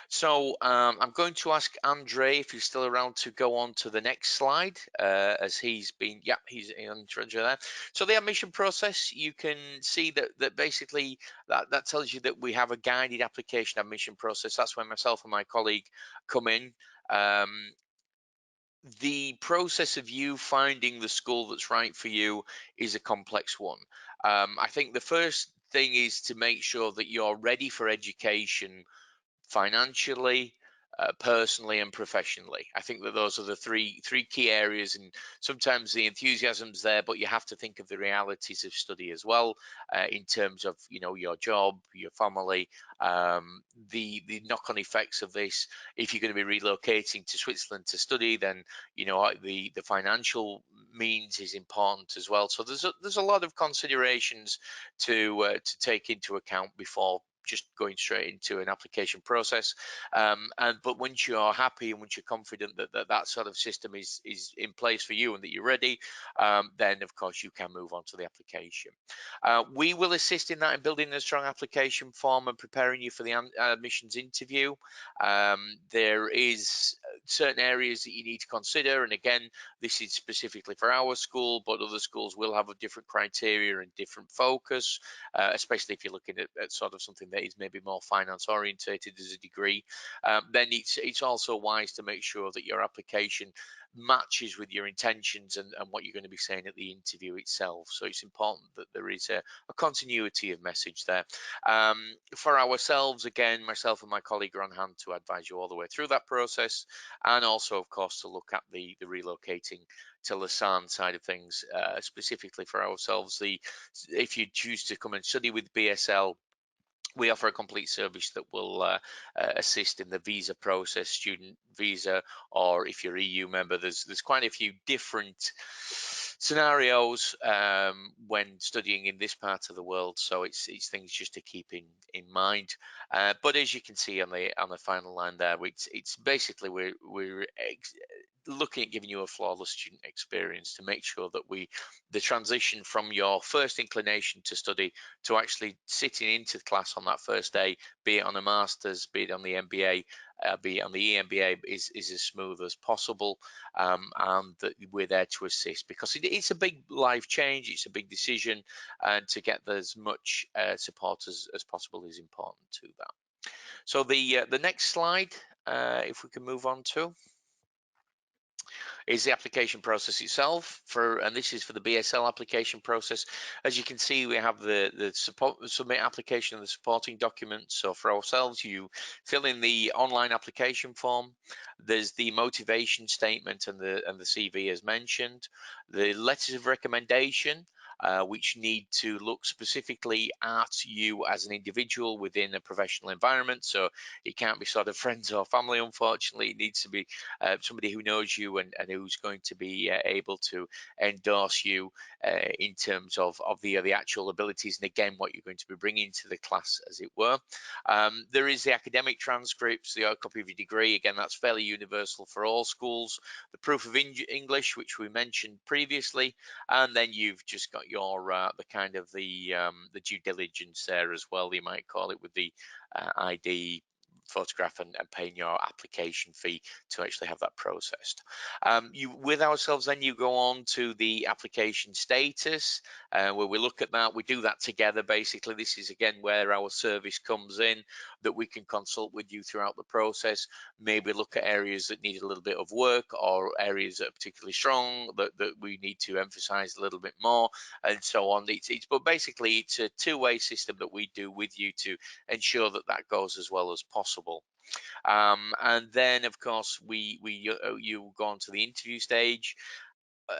So I'm going to ask Andre, if he's still around, to go on to the next slide, as he's on there. So the admission process, you can see that basically that tells you that we have a guided application admission process. That's when myself and my colleague come in. The process of you finding the school that's right for you is a complex one. I think the first thing is to make sure that you're ready for education financially, personally, and professionally. I think that those are the three key areas, and sometimes the enthusiasm's there, but you have to think of the realities of study as well, in terms of your job, your family, the knock-on effects of this. If you're going to be relocating to Switzerland to study, then the financial means is important as well. So there's a lot of considerations to take into account before just going straight into an application process. But once you're happy and once you're confident that sort of system is in place for you and that you're ready, then of course you can move on to the application. We will assist in that, in building a strong application form and preparing you for the admissions interview. There is certain areas that you need to consider. And again, this is specifically for our school, but other schools will have a different criteria and different focus, especially if you're looking at sort of something that is maybe more finance orientated as a degree. Then it's also wise to make sure that your application matches with your intentions and what you're going to be saying at the interview itself. So it's important that there is a continuity of message there. For ourselves, again, myself and my colleague are on hand to advise you all the way through that process, and also, of course, to look at the relocating to Lausanne side of things, specifically for ourselves. If you choose to come and study with BSL, we offer a complete service that will assist in the visa process, student visa, or if you're EU member, there's quite a few different scenarios when studying in this part of the world. So it's things just to keep in mind. But as you can see on the final line there, it's basically we're looking at giving you a flawless student experience to make sure that the transition from your first inclination to study to actually sitting into class on that first day, be it on a master's, be it on the MBA, be it on the EMBA, is as smooth as possible, and that we're there to assist, because it's a big life change, it's a big decision, and to get as much support as possible is important to that. So the next slide, if we can move on to, is the application process itself, and this is for the BSL application process. As you can see, we have the submit application and the supporting documents. So for ourselves, you fill in the online application form. There's the motivation statement and the CV as mentioned. The letters of recommendation, which need to look specifically at you as an individual within a professional environment. So it can't be sort of friends or family, unfortunately. It needs to be somebody who knows you and who's going to be able to endorse you in terms of the actual abilities, and again, what you're going to be bringing to the class, as it were. There is the academic transcripts, the copy of your degree. Again, that's fairly universal for all schools. The proof of English, which we mentioned previously, and then you've just got your the kind of the due diligence there as well, you might call it, with the ID, photograph, and paying your application fee to actually have that processed. With ourselves, then you go on to the application status, where we look at that. We do that together. Basically, this is again where our service comes in, that we can consult with you throughout the process, maybe look at areas that need a little bit of work, or areas that are particularly strong that we need to emphasize a little bit more, and so on. But basically, it's a two-way system that we do with you to ensure that that goes as well as possible. And then, of course, you go on to the interview stage.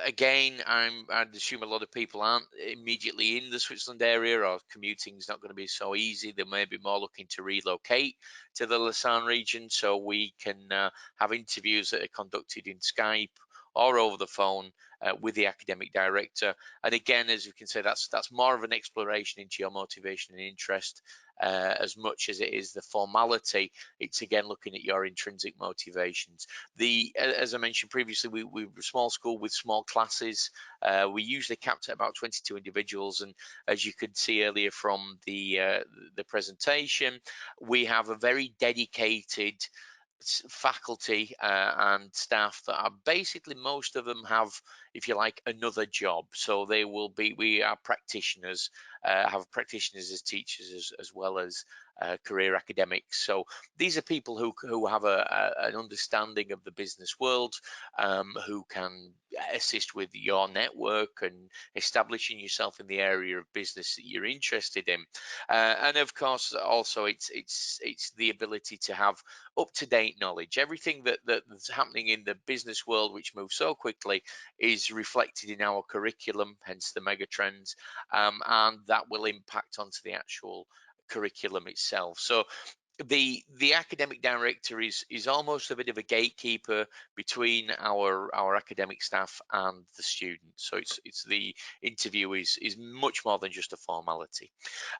Again, I'd assume a lot of people aren't immediately in the Switzerland area, or commuting is not going to be so easy. They may be more looking to relocate to the Lausanne region, so we can have interviews that are conducted in Skype or over the phone with the academic director. And again, as you can say, that's more of an exploration into your motivation and interest, as much as it is the formality. It's again looking at your intrinsic motivations. As I mentioned previously, we're a small school with small classes. We usually capped at about 22 individuals, and as you could see earlier from the presentation, we have a very dedicated faculty and staff that are basically, most of them have, if you like, another job. So we are practitioners, have practitioners as teachers as well as career academics. So these are people who have an understanding of the business world, who can assist with your network and establishing yourself in the area of business that you're interested in. And of course, also it's the ability to have up-to-date knowledge. Everything that's happening in the business world, which moves so quickly, is reflected in our curriculum, hence the mega trends, and that will impact onto the actual curriculum itself. So the academic director is almost a bit of a gatekeeper between our academic staff and the student. So it's the interview is much more than just a formality.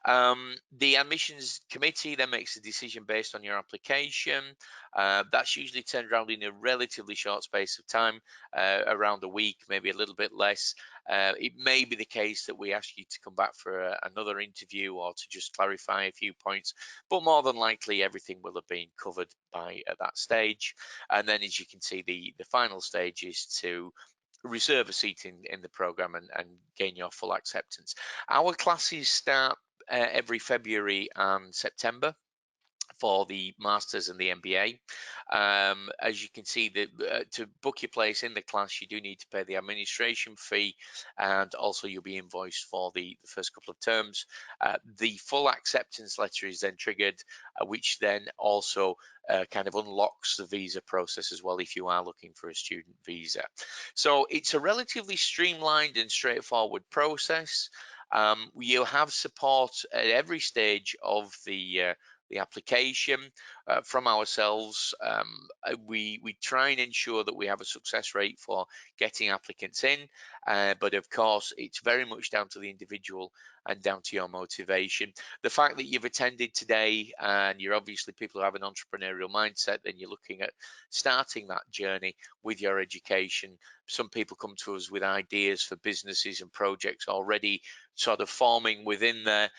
The admissions committee then makes a decision based on your application. That's usually turned around in a relatively short space of time, around a week, maybe a little bit less. It may be the case that we ask you to come back for another interview, or to just clarify a few points, but more than likely likely everything will have been covered by at that stage. And then, as you can see, the final stage is to reserve a seat in the program and gain your full acceptance. Our classes start every February and September for the Masters and the MBA. As you can see, to book your place in the class, you do need to pay the administration fee, and also you'll be invoiced for the first couple of terms. The full acceptance letter is then triggered, which then also kind of unlocks the visa process as well if you are looking for a student visa. So it's a relatively streamlined and straightforward process. You'll have support at every stage of the application from ourselves. We try and ensure that we have a success rate for getting applicants in, but of course it's very much down to the individual and down to your motivation. The fact that you've attended today and you're obviously people who have an entrepreneurial mindset, then you're looking at starting that journey with your education. Some people come to us with ideas for businesses and projects already sort of forming within there.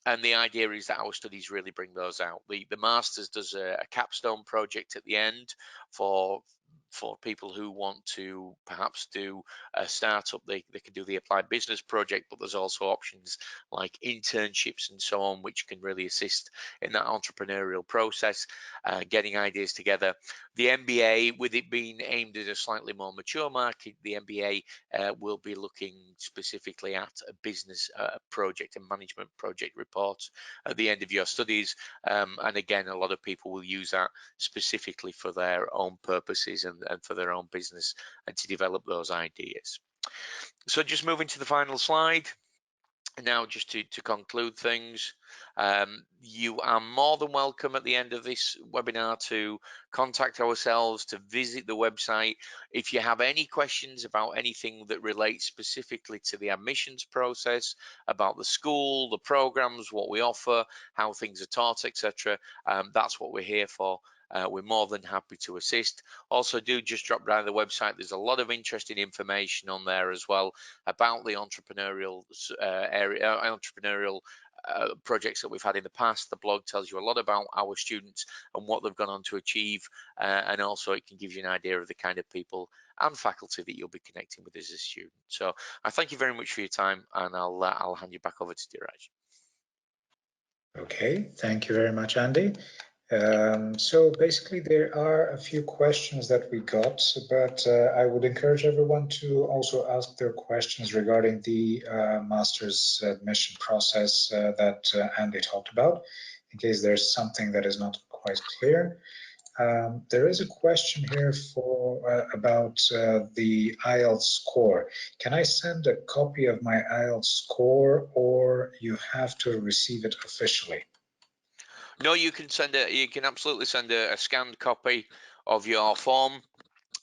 And the idea is that our studies really bring those out. The Masters does a capstone project at the end for people who want to perhaps do a startup. They can do the applied business project, but there's also options like internships and so on, which can really assist in that entrepreneurial process, getting ideas together. The MBA, with it being aimed at a slightly more mature market, the MBA will be looking specifically at a business project and management project reports at the end of your studies. And again, a lot of people will use that specifically for their own purposes and for their own business and to develop those ideas. So just moving to the final slide. Now, just to conclude things, you are more than welcome at the end of this webinar to contact ourselves, to visit the website. If you have any questions about anything that relates specifically to the admissions process, about the school, the programs, what we offer, how things are taught, etc., that's what we're here for. We're more than happy to assist. Also, do just drop down the website. There's a lot of interesting information on there as well about the entrepreneurial projects that we've had in the past. The blog tells you a lot about our students and what they've gone on to achieve, and also it can give you an idea of the kind of people and faculty that you'll be connecting with as a student. So I thank you very much for your time, and I'll hand you back over to Diraj. Okay, thank you very much, Andy. So basically there are a few questions that we got, but I would encourage everyone to also ask their questions regarding the master's admission process that Andy talked about, in case there's something that is not quite clear. There is a question here about the IELTS score. Can I send a copy of my IELTS score, or you have to receive it officially? No, you can absolutely send a scanned copy of your form.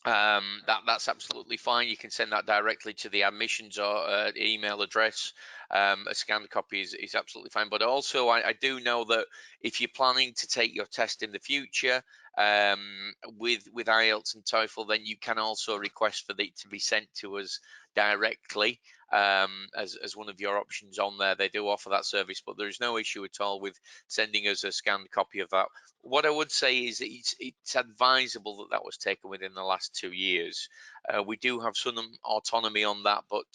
That's absolutely fine. You can send that directly to the admissions or email address. A scanned copy is absolutely fine. But also, I do know that if you're planning to take your test in the future with IELTS and TOEFL, then you can also request for it to be sent to us directly as one of your options on there. They do offer that service, but there is no issue at all with sending us a scanned copy of that. What I would say is that it's advisable that that was taken within the last 2 years. We do have some autonomy on that, but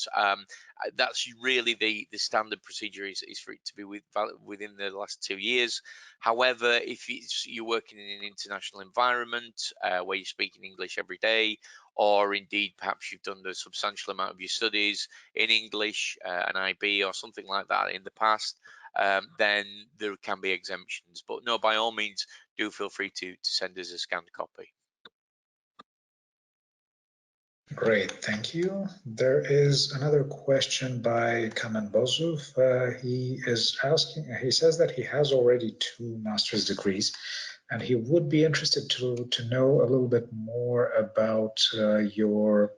that's really the standard procedure is for it to be within the last 2 years. However, if you're working in an international environment where you're speaking English every day, or indeed perhaps you've done a substantial amount of your studies in English, an IB or something like that in the past, then there can be exemptions. But no, by all means, do feel free to send us a scanned copy. Great, thank you. There is another question by Kamen Bozov. He says that he has already 2 master's degrees, and he would be interested to know a little bit more about your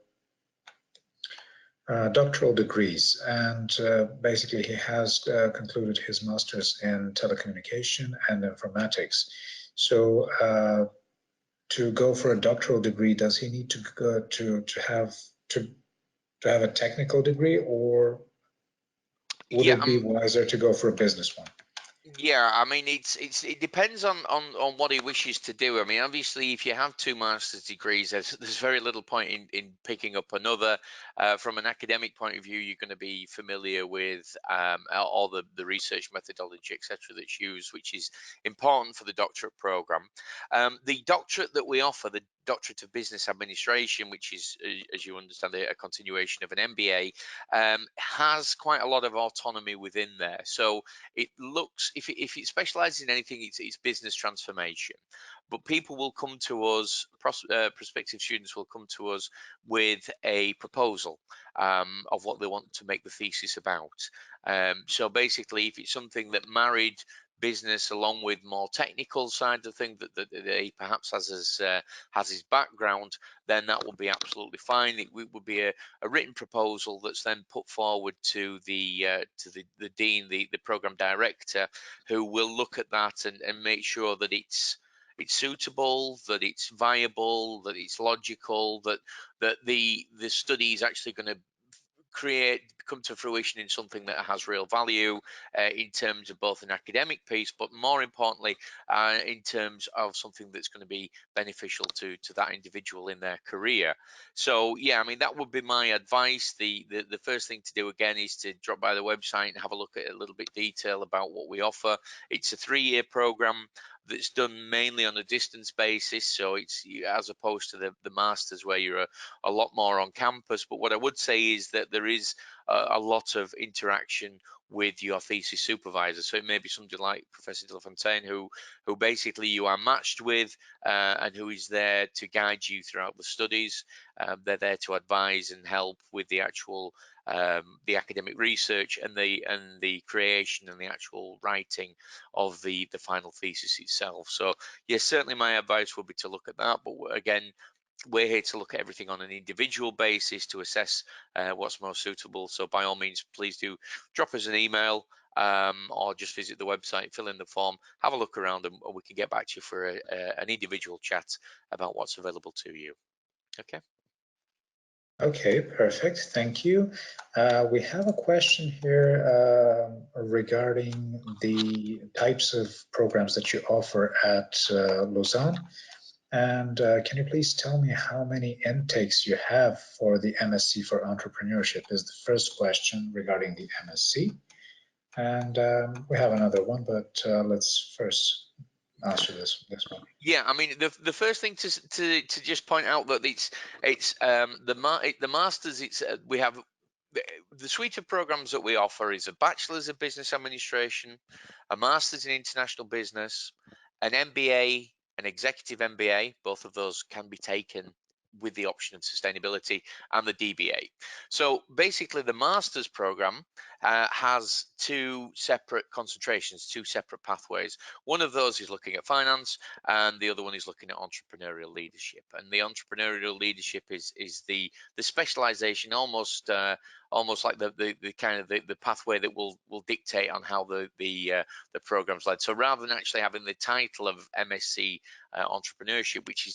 doctoral degrees. And basically he has concluded his master's in telecommunication and informatics. So to go for a doctoral degree, does he need to go to have a technical degree, or would it be wiser to go for a business one? Yeah, I mean it depends on what he wishes to do. I mean, obviously, if you have two master's degrees, there's very little point in picking up another. From an academic point of view, you're going to be familiar with all the research methodology, etc., that's used, which is important for the doctorate program. The doctorate that we offer, the Doctorate of Business Administration, which is, as you understand, a continuation of an MBA, has quite a lot of autonomy within there. So it looks, if it specializes in anything, it's business transformation. But people will come to us, prospective students will come to us with a proposal of what they want to make the thesis about. So basically, if it's something that married business along with more technical side of thing that he perhaps has his background, then that will be absolutely fine. It would be a written proposal that's then put forward to the dean, the program director, who will look at that and make sure that it's suitable, that it's viable, that it's logical, that the study is actually going to come to fruition in something that has real value in terms of both an academic piece, but more importantly, in terms of something that's going to be beneficial to that individual in their career. So yeah, I mean, that would be my advice. The first thing to do again is to drop by the website and have a look at a little bit detail about what we offer. It's a 3-year program that's done mainly on a distance basis, so it's as opposed to the masters where you're a lot more on campus. But what I would say is that there is a lot of interaction with your thesis supervisor. So it may be somebody like Professor De La Fontaine, who basically you are matched with, and who is there to guide you throughout the studies. They're there to advise and help with the actual the academic research and the creation and the actual writing of the final thesis itself. So yes, certainly my advice would be to look at that. But again, we're here to look at everything on an individual basis to assess what's most suitable. So by all means, please do drop us an email, or just visit the website, fill in the form, have a look around, and we can get back to you for an individual chat about what's available to you. Okay. Okay, perfect. Thank you. We have a question here regarding the types of programs that you offer at Lausanne. And can you please tell me how many intakes you have for the MSc for Entrepreneurship is the first question regarding the MSc. And we have another one, but let's first answer this one. Yeah, I mean the first thing to just point out that it's the masters. It's we have the suite of programs that we offer is a bachelor's of business administration, a master's in international business, an MBA, an executive MBA. Both of those can be taken with the option of sustainability, and the DBA. So basically, the master's program has two separate concentrations, two separate pathways. One of those is looking at finance, and the other one is looking at entrepreneurial leadership. And the entrepreneurial leadership is the specialization, almost like the kind of the pathway that will dictate on how the program's led. So rather than actually having the title of MSc entrepreneurship, which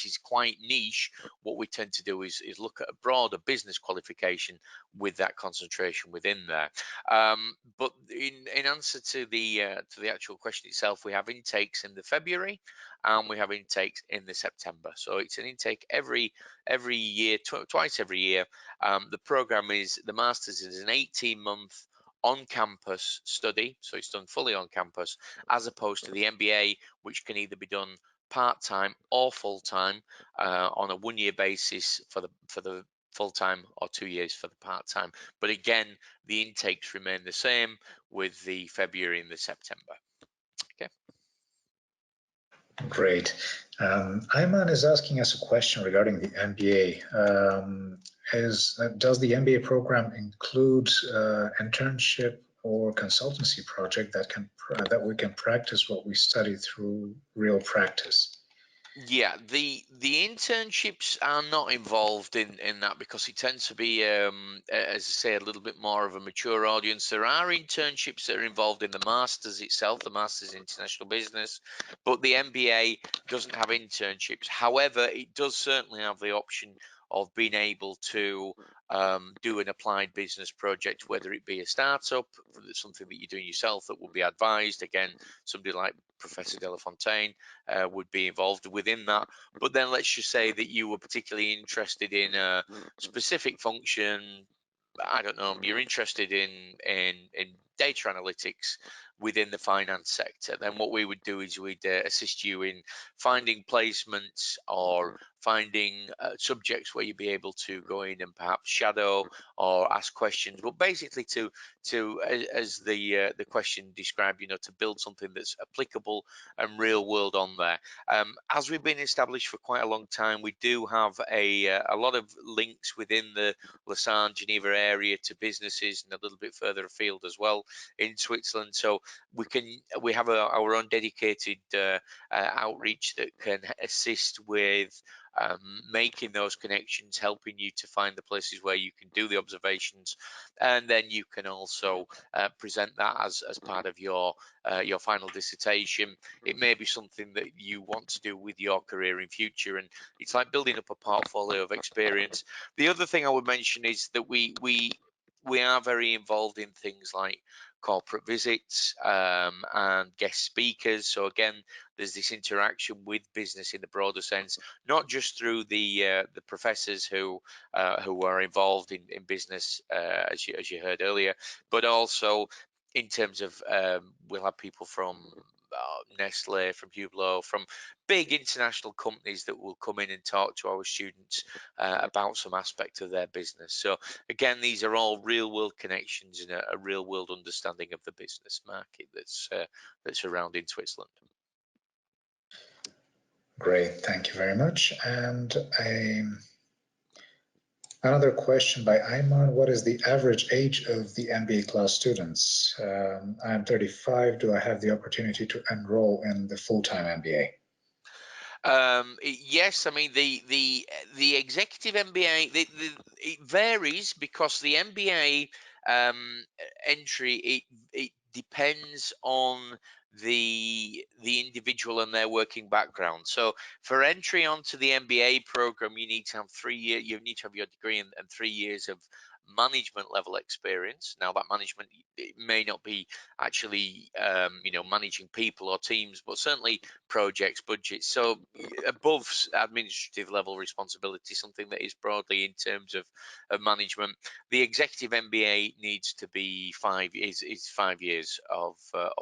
is quite niche, what we tend to do is look at a broader business qualification with that concentration within there. But in answer to the actual question itself, we have intakes in the February, and we have intakes in the September. So it's an intake every year, twice every year. The program is, the master's is an 18-month on-campus study, so it's done fully on campus, as opposed to the MBA, which can either be done part-time or full-time on a 1-year basis for the full-time, or 2 years for the part-time. But again, the intakes remain the same with the February and the September. Okay. Great. Ayman is asking us a question regarding the MBA. Does the MBA program include internship or consultancy project that we can practice what we study through real practice? Yeah, the internships are not involved in that, because it tends to be, as I say, a little bit more of a mature audience. There are internships that are involved in the masters itself, the masters in international business, but the MBA doesn't have internships. However, it does certainly have the option of being able to do an applied business project, whether it be a startup, something that you're doing yourself that would be advised. Again, somebody like Professor Delafontaine would be involved within that. But then let's just say that you were particularly interested in a specific function. I don't know, you're interested in data analytics within the finance sector. Then what we would do is we'd assist you in finding placements or finding subjects where you'd be able to go in and perhaps shadow or ask questions, but basically to as the question described, to build something that's applicable and real world on there. As we've been established for quite a long time, we do have a lot of links within the Lausanne, Geneva area to businesses and a little bit further afield as well in Switzerland. So we have our own dedicated outreach that can assist with making those connections, helping you to find the places where you can do the observations, and then you can also present that as part of your final dissertation. It may be something that you want to do with your career in future, and it's like building up a portfolio of experience. The other thing I would mention is that we are very involved in things like corporate visits and guest speakers. So again, there's this interaction with business in the broader sense, not just through the professors who are involved in business, as you heard earlier, but also in terms of we'll have people from Nestle, from Hublot, from big international companies that will come in and talk to our students about some aspect of their business. So again, these are all real world connections and a real world understanding of the business market that's around in Switzerland. Great, thank you very much. And another question by Ayman: what is the average age of the MBA class students? I'm 35. Do I have the opportunity to enroll in the full-time MBA? Yes, I mean the executive MBA it varies because the MBA entry it depends on the individual and their working background. So for entry onto the MBA program, you need to have 3 years. You need to have your degree and 3 years of management level experience. Now that management, it may not be actually managing people or teams, but certainly projects, budgets. So above administrative level responsibility, something that is broadly in terms of management. The executive MBA needs to be 5 years of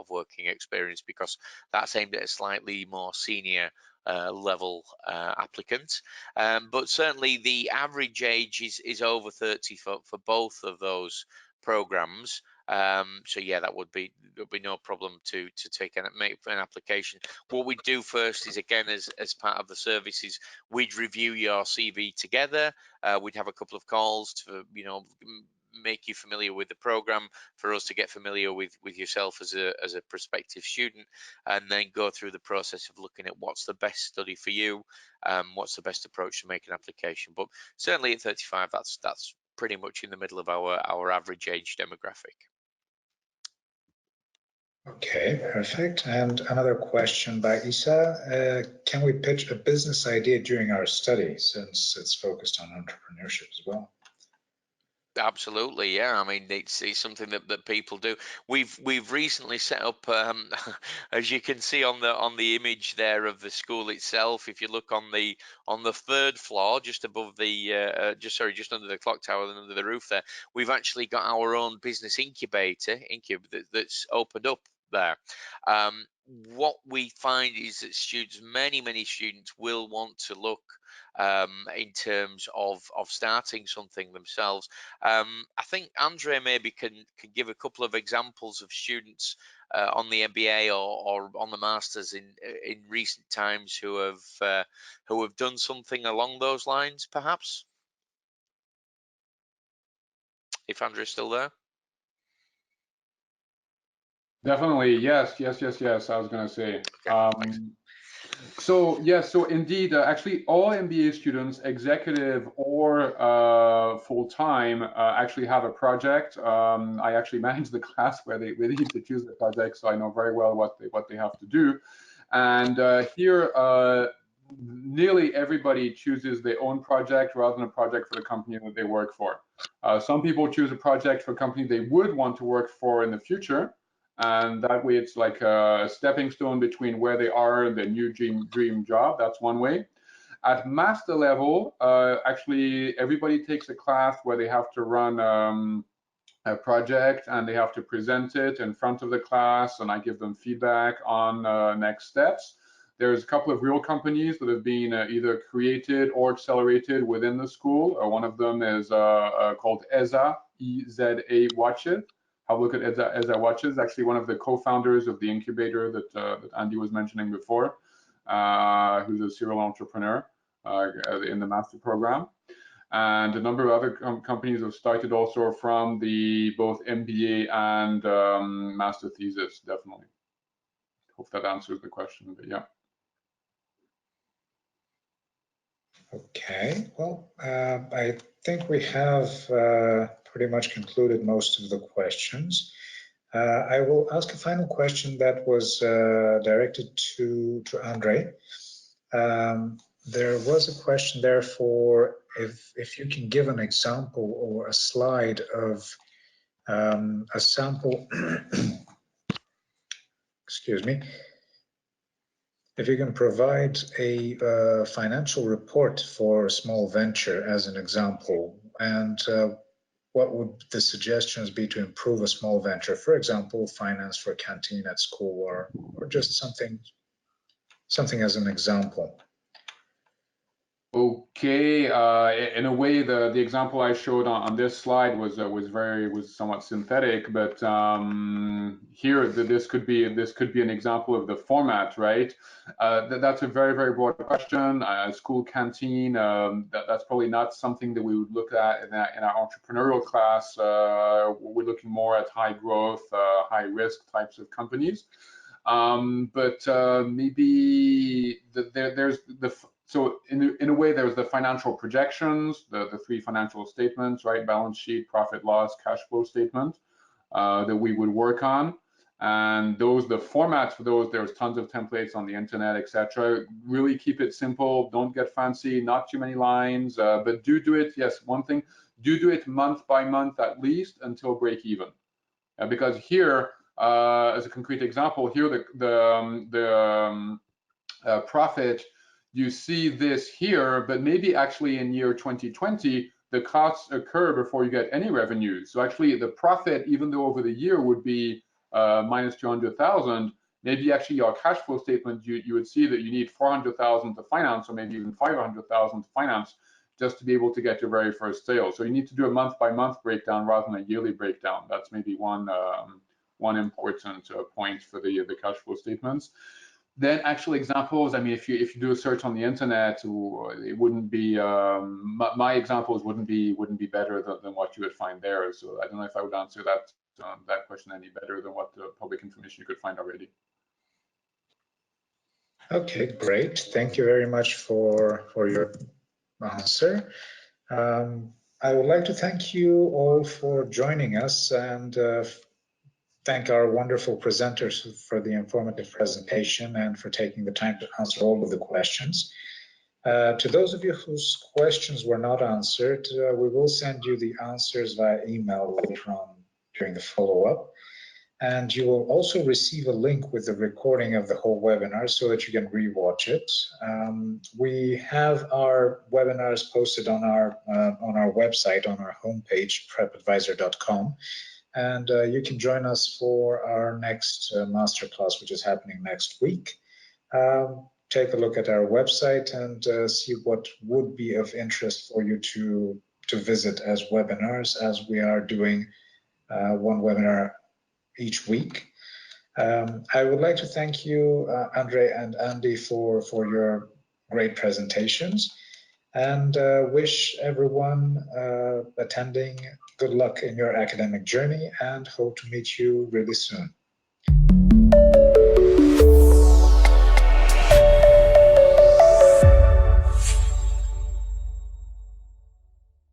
working experience, because that's aimed at a slightly more senior level applicants, but certainly the average age is over 30 for both of those programs. So yeah, that would be no problem to take and make an application. What we do first is, again, as part of the services, we'd review your CV together. We'd have a couple of calls to make you familiar with the program, for us to get familiar with yourself as a prospective student, and then go through the process of looking at what's the best study for you, what's the best approach to make an application. But certainly at 35, that's pretty much in the middle of our average age demographic. Okay, perfect. And another question by Isa: can we pitch a business idea during our study, since it's focused on entrepreneurship as well? Absolutely, yeah. I mean, it's something that people do. We've recently set up, as you can see on the image there of the school itself. If you look on the 3rd floor, just above the just under the clock tower and under the roof there, we've actually got our own business incubator that's opened up there. What we find is that many students will want to look in terms of starting something themselves. I think Andre maybe can give a couple of examples of students on the MBA or on the masters in recent times who have done something along those lines, perhaps. If Andre's still there. Definitely, yes. I was going to say. So indeed, actually, all MBA students, executive or full-time, actually have a project. I actually manage the class where they need to choose the project, so I know very well what they have to do. And here, nearly everybody chooses their own project rather than a project for the company that they work for. Some people choose a project for a company they would want to work for in the future, and that way it's like a stepping stone between where they are and their new dream job. That's one way. At master level, actually everybody takes a class where they have to run a project and they have to present it in front of the class, and I give them feedback on next steps. There's a couple of real companies that have been either created or accelerated within the school. One of them is called EZA, E-Z-A Watches. Have a look at EZA Watches, actually one of the co-founders of the incubator that Andy was mentioning before, who's a serial entrepreneur in the master program. And a number of other companies have started also from the both MBA and master thesis, definitely. Hope that answers the question, but yeah. Okay, well, I think we have pretty much concluded most of the questions. I will ask a final question that was directed to Andre. There was a question there for if you can give an example or a slide of a sample, excuse me, if you can provide a financial report for a small venture as an example, and what would the suggestions be to improve a small venture? For example, finance for a canteen at school, or just something as an example. Okay, in a way, the example I showed on this slide was somewhat synthetic, but here this could be an example of the format, right? That's a very broad question. School canteen, that's probably not something that we would look at in our entrepreneurial class. We're looking more at high growth, high risk types of companies. But maybe so in a way, there's the financial projections, the three financial statements, right? Balance sheet, profit loss, cash flow statement that we would work on. And the formats for those, there's tons of templates on the internet, etc. Really keep it simple. Don't get fancy, not too many lines, but do it. Yes, one thing, do it month by month at least until break even. Because here, as a concrete example, here the profit, you see this here, but maybe actually in year 2020, the costs occur before you get any revenues. So actually the profit, even though over the year would be minus 200,000, maybe actually your cash flow statement, you would see that you need 400,000 to finance, or maybe even 500,000 to finance, just to be able to get your very first sale. So you need to do a month by month breakdown rather than a yearly breakdown. That's maybe one important point for the cash flow statements. Then actual examples, I mean, if you do a search on the internet, it wouldn't be my examples wouldn't be better than what you would find there. So I don't know if I would answer that question any better than what the public information you could find already. Okay, great. Thank you very much for your answer. I would like to thank you all for joining us, and thank our wonderful presenters for the informative presentation and for taking the time to answer all of the questions. To those of you whose questions were not answered, we will send you the answers via email later on during the follow-up. And you will also receive a link with the recording of the whole webinar so that you can rewatch it. We have our webinars posted on our website, on our homepage, prepadvisor.com. And you can join us for our next masterclass, which is happening next week. Take a look at our website and see what would be of interest for you to visit as webinars, as we are doing one webinar each week. I would like to thank you, Andre and Andy, for your great presentations, and wish everyone attending good luck in your academic journey, and hope to meet you really soon.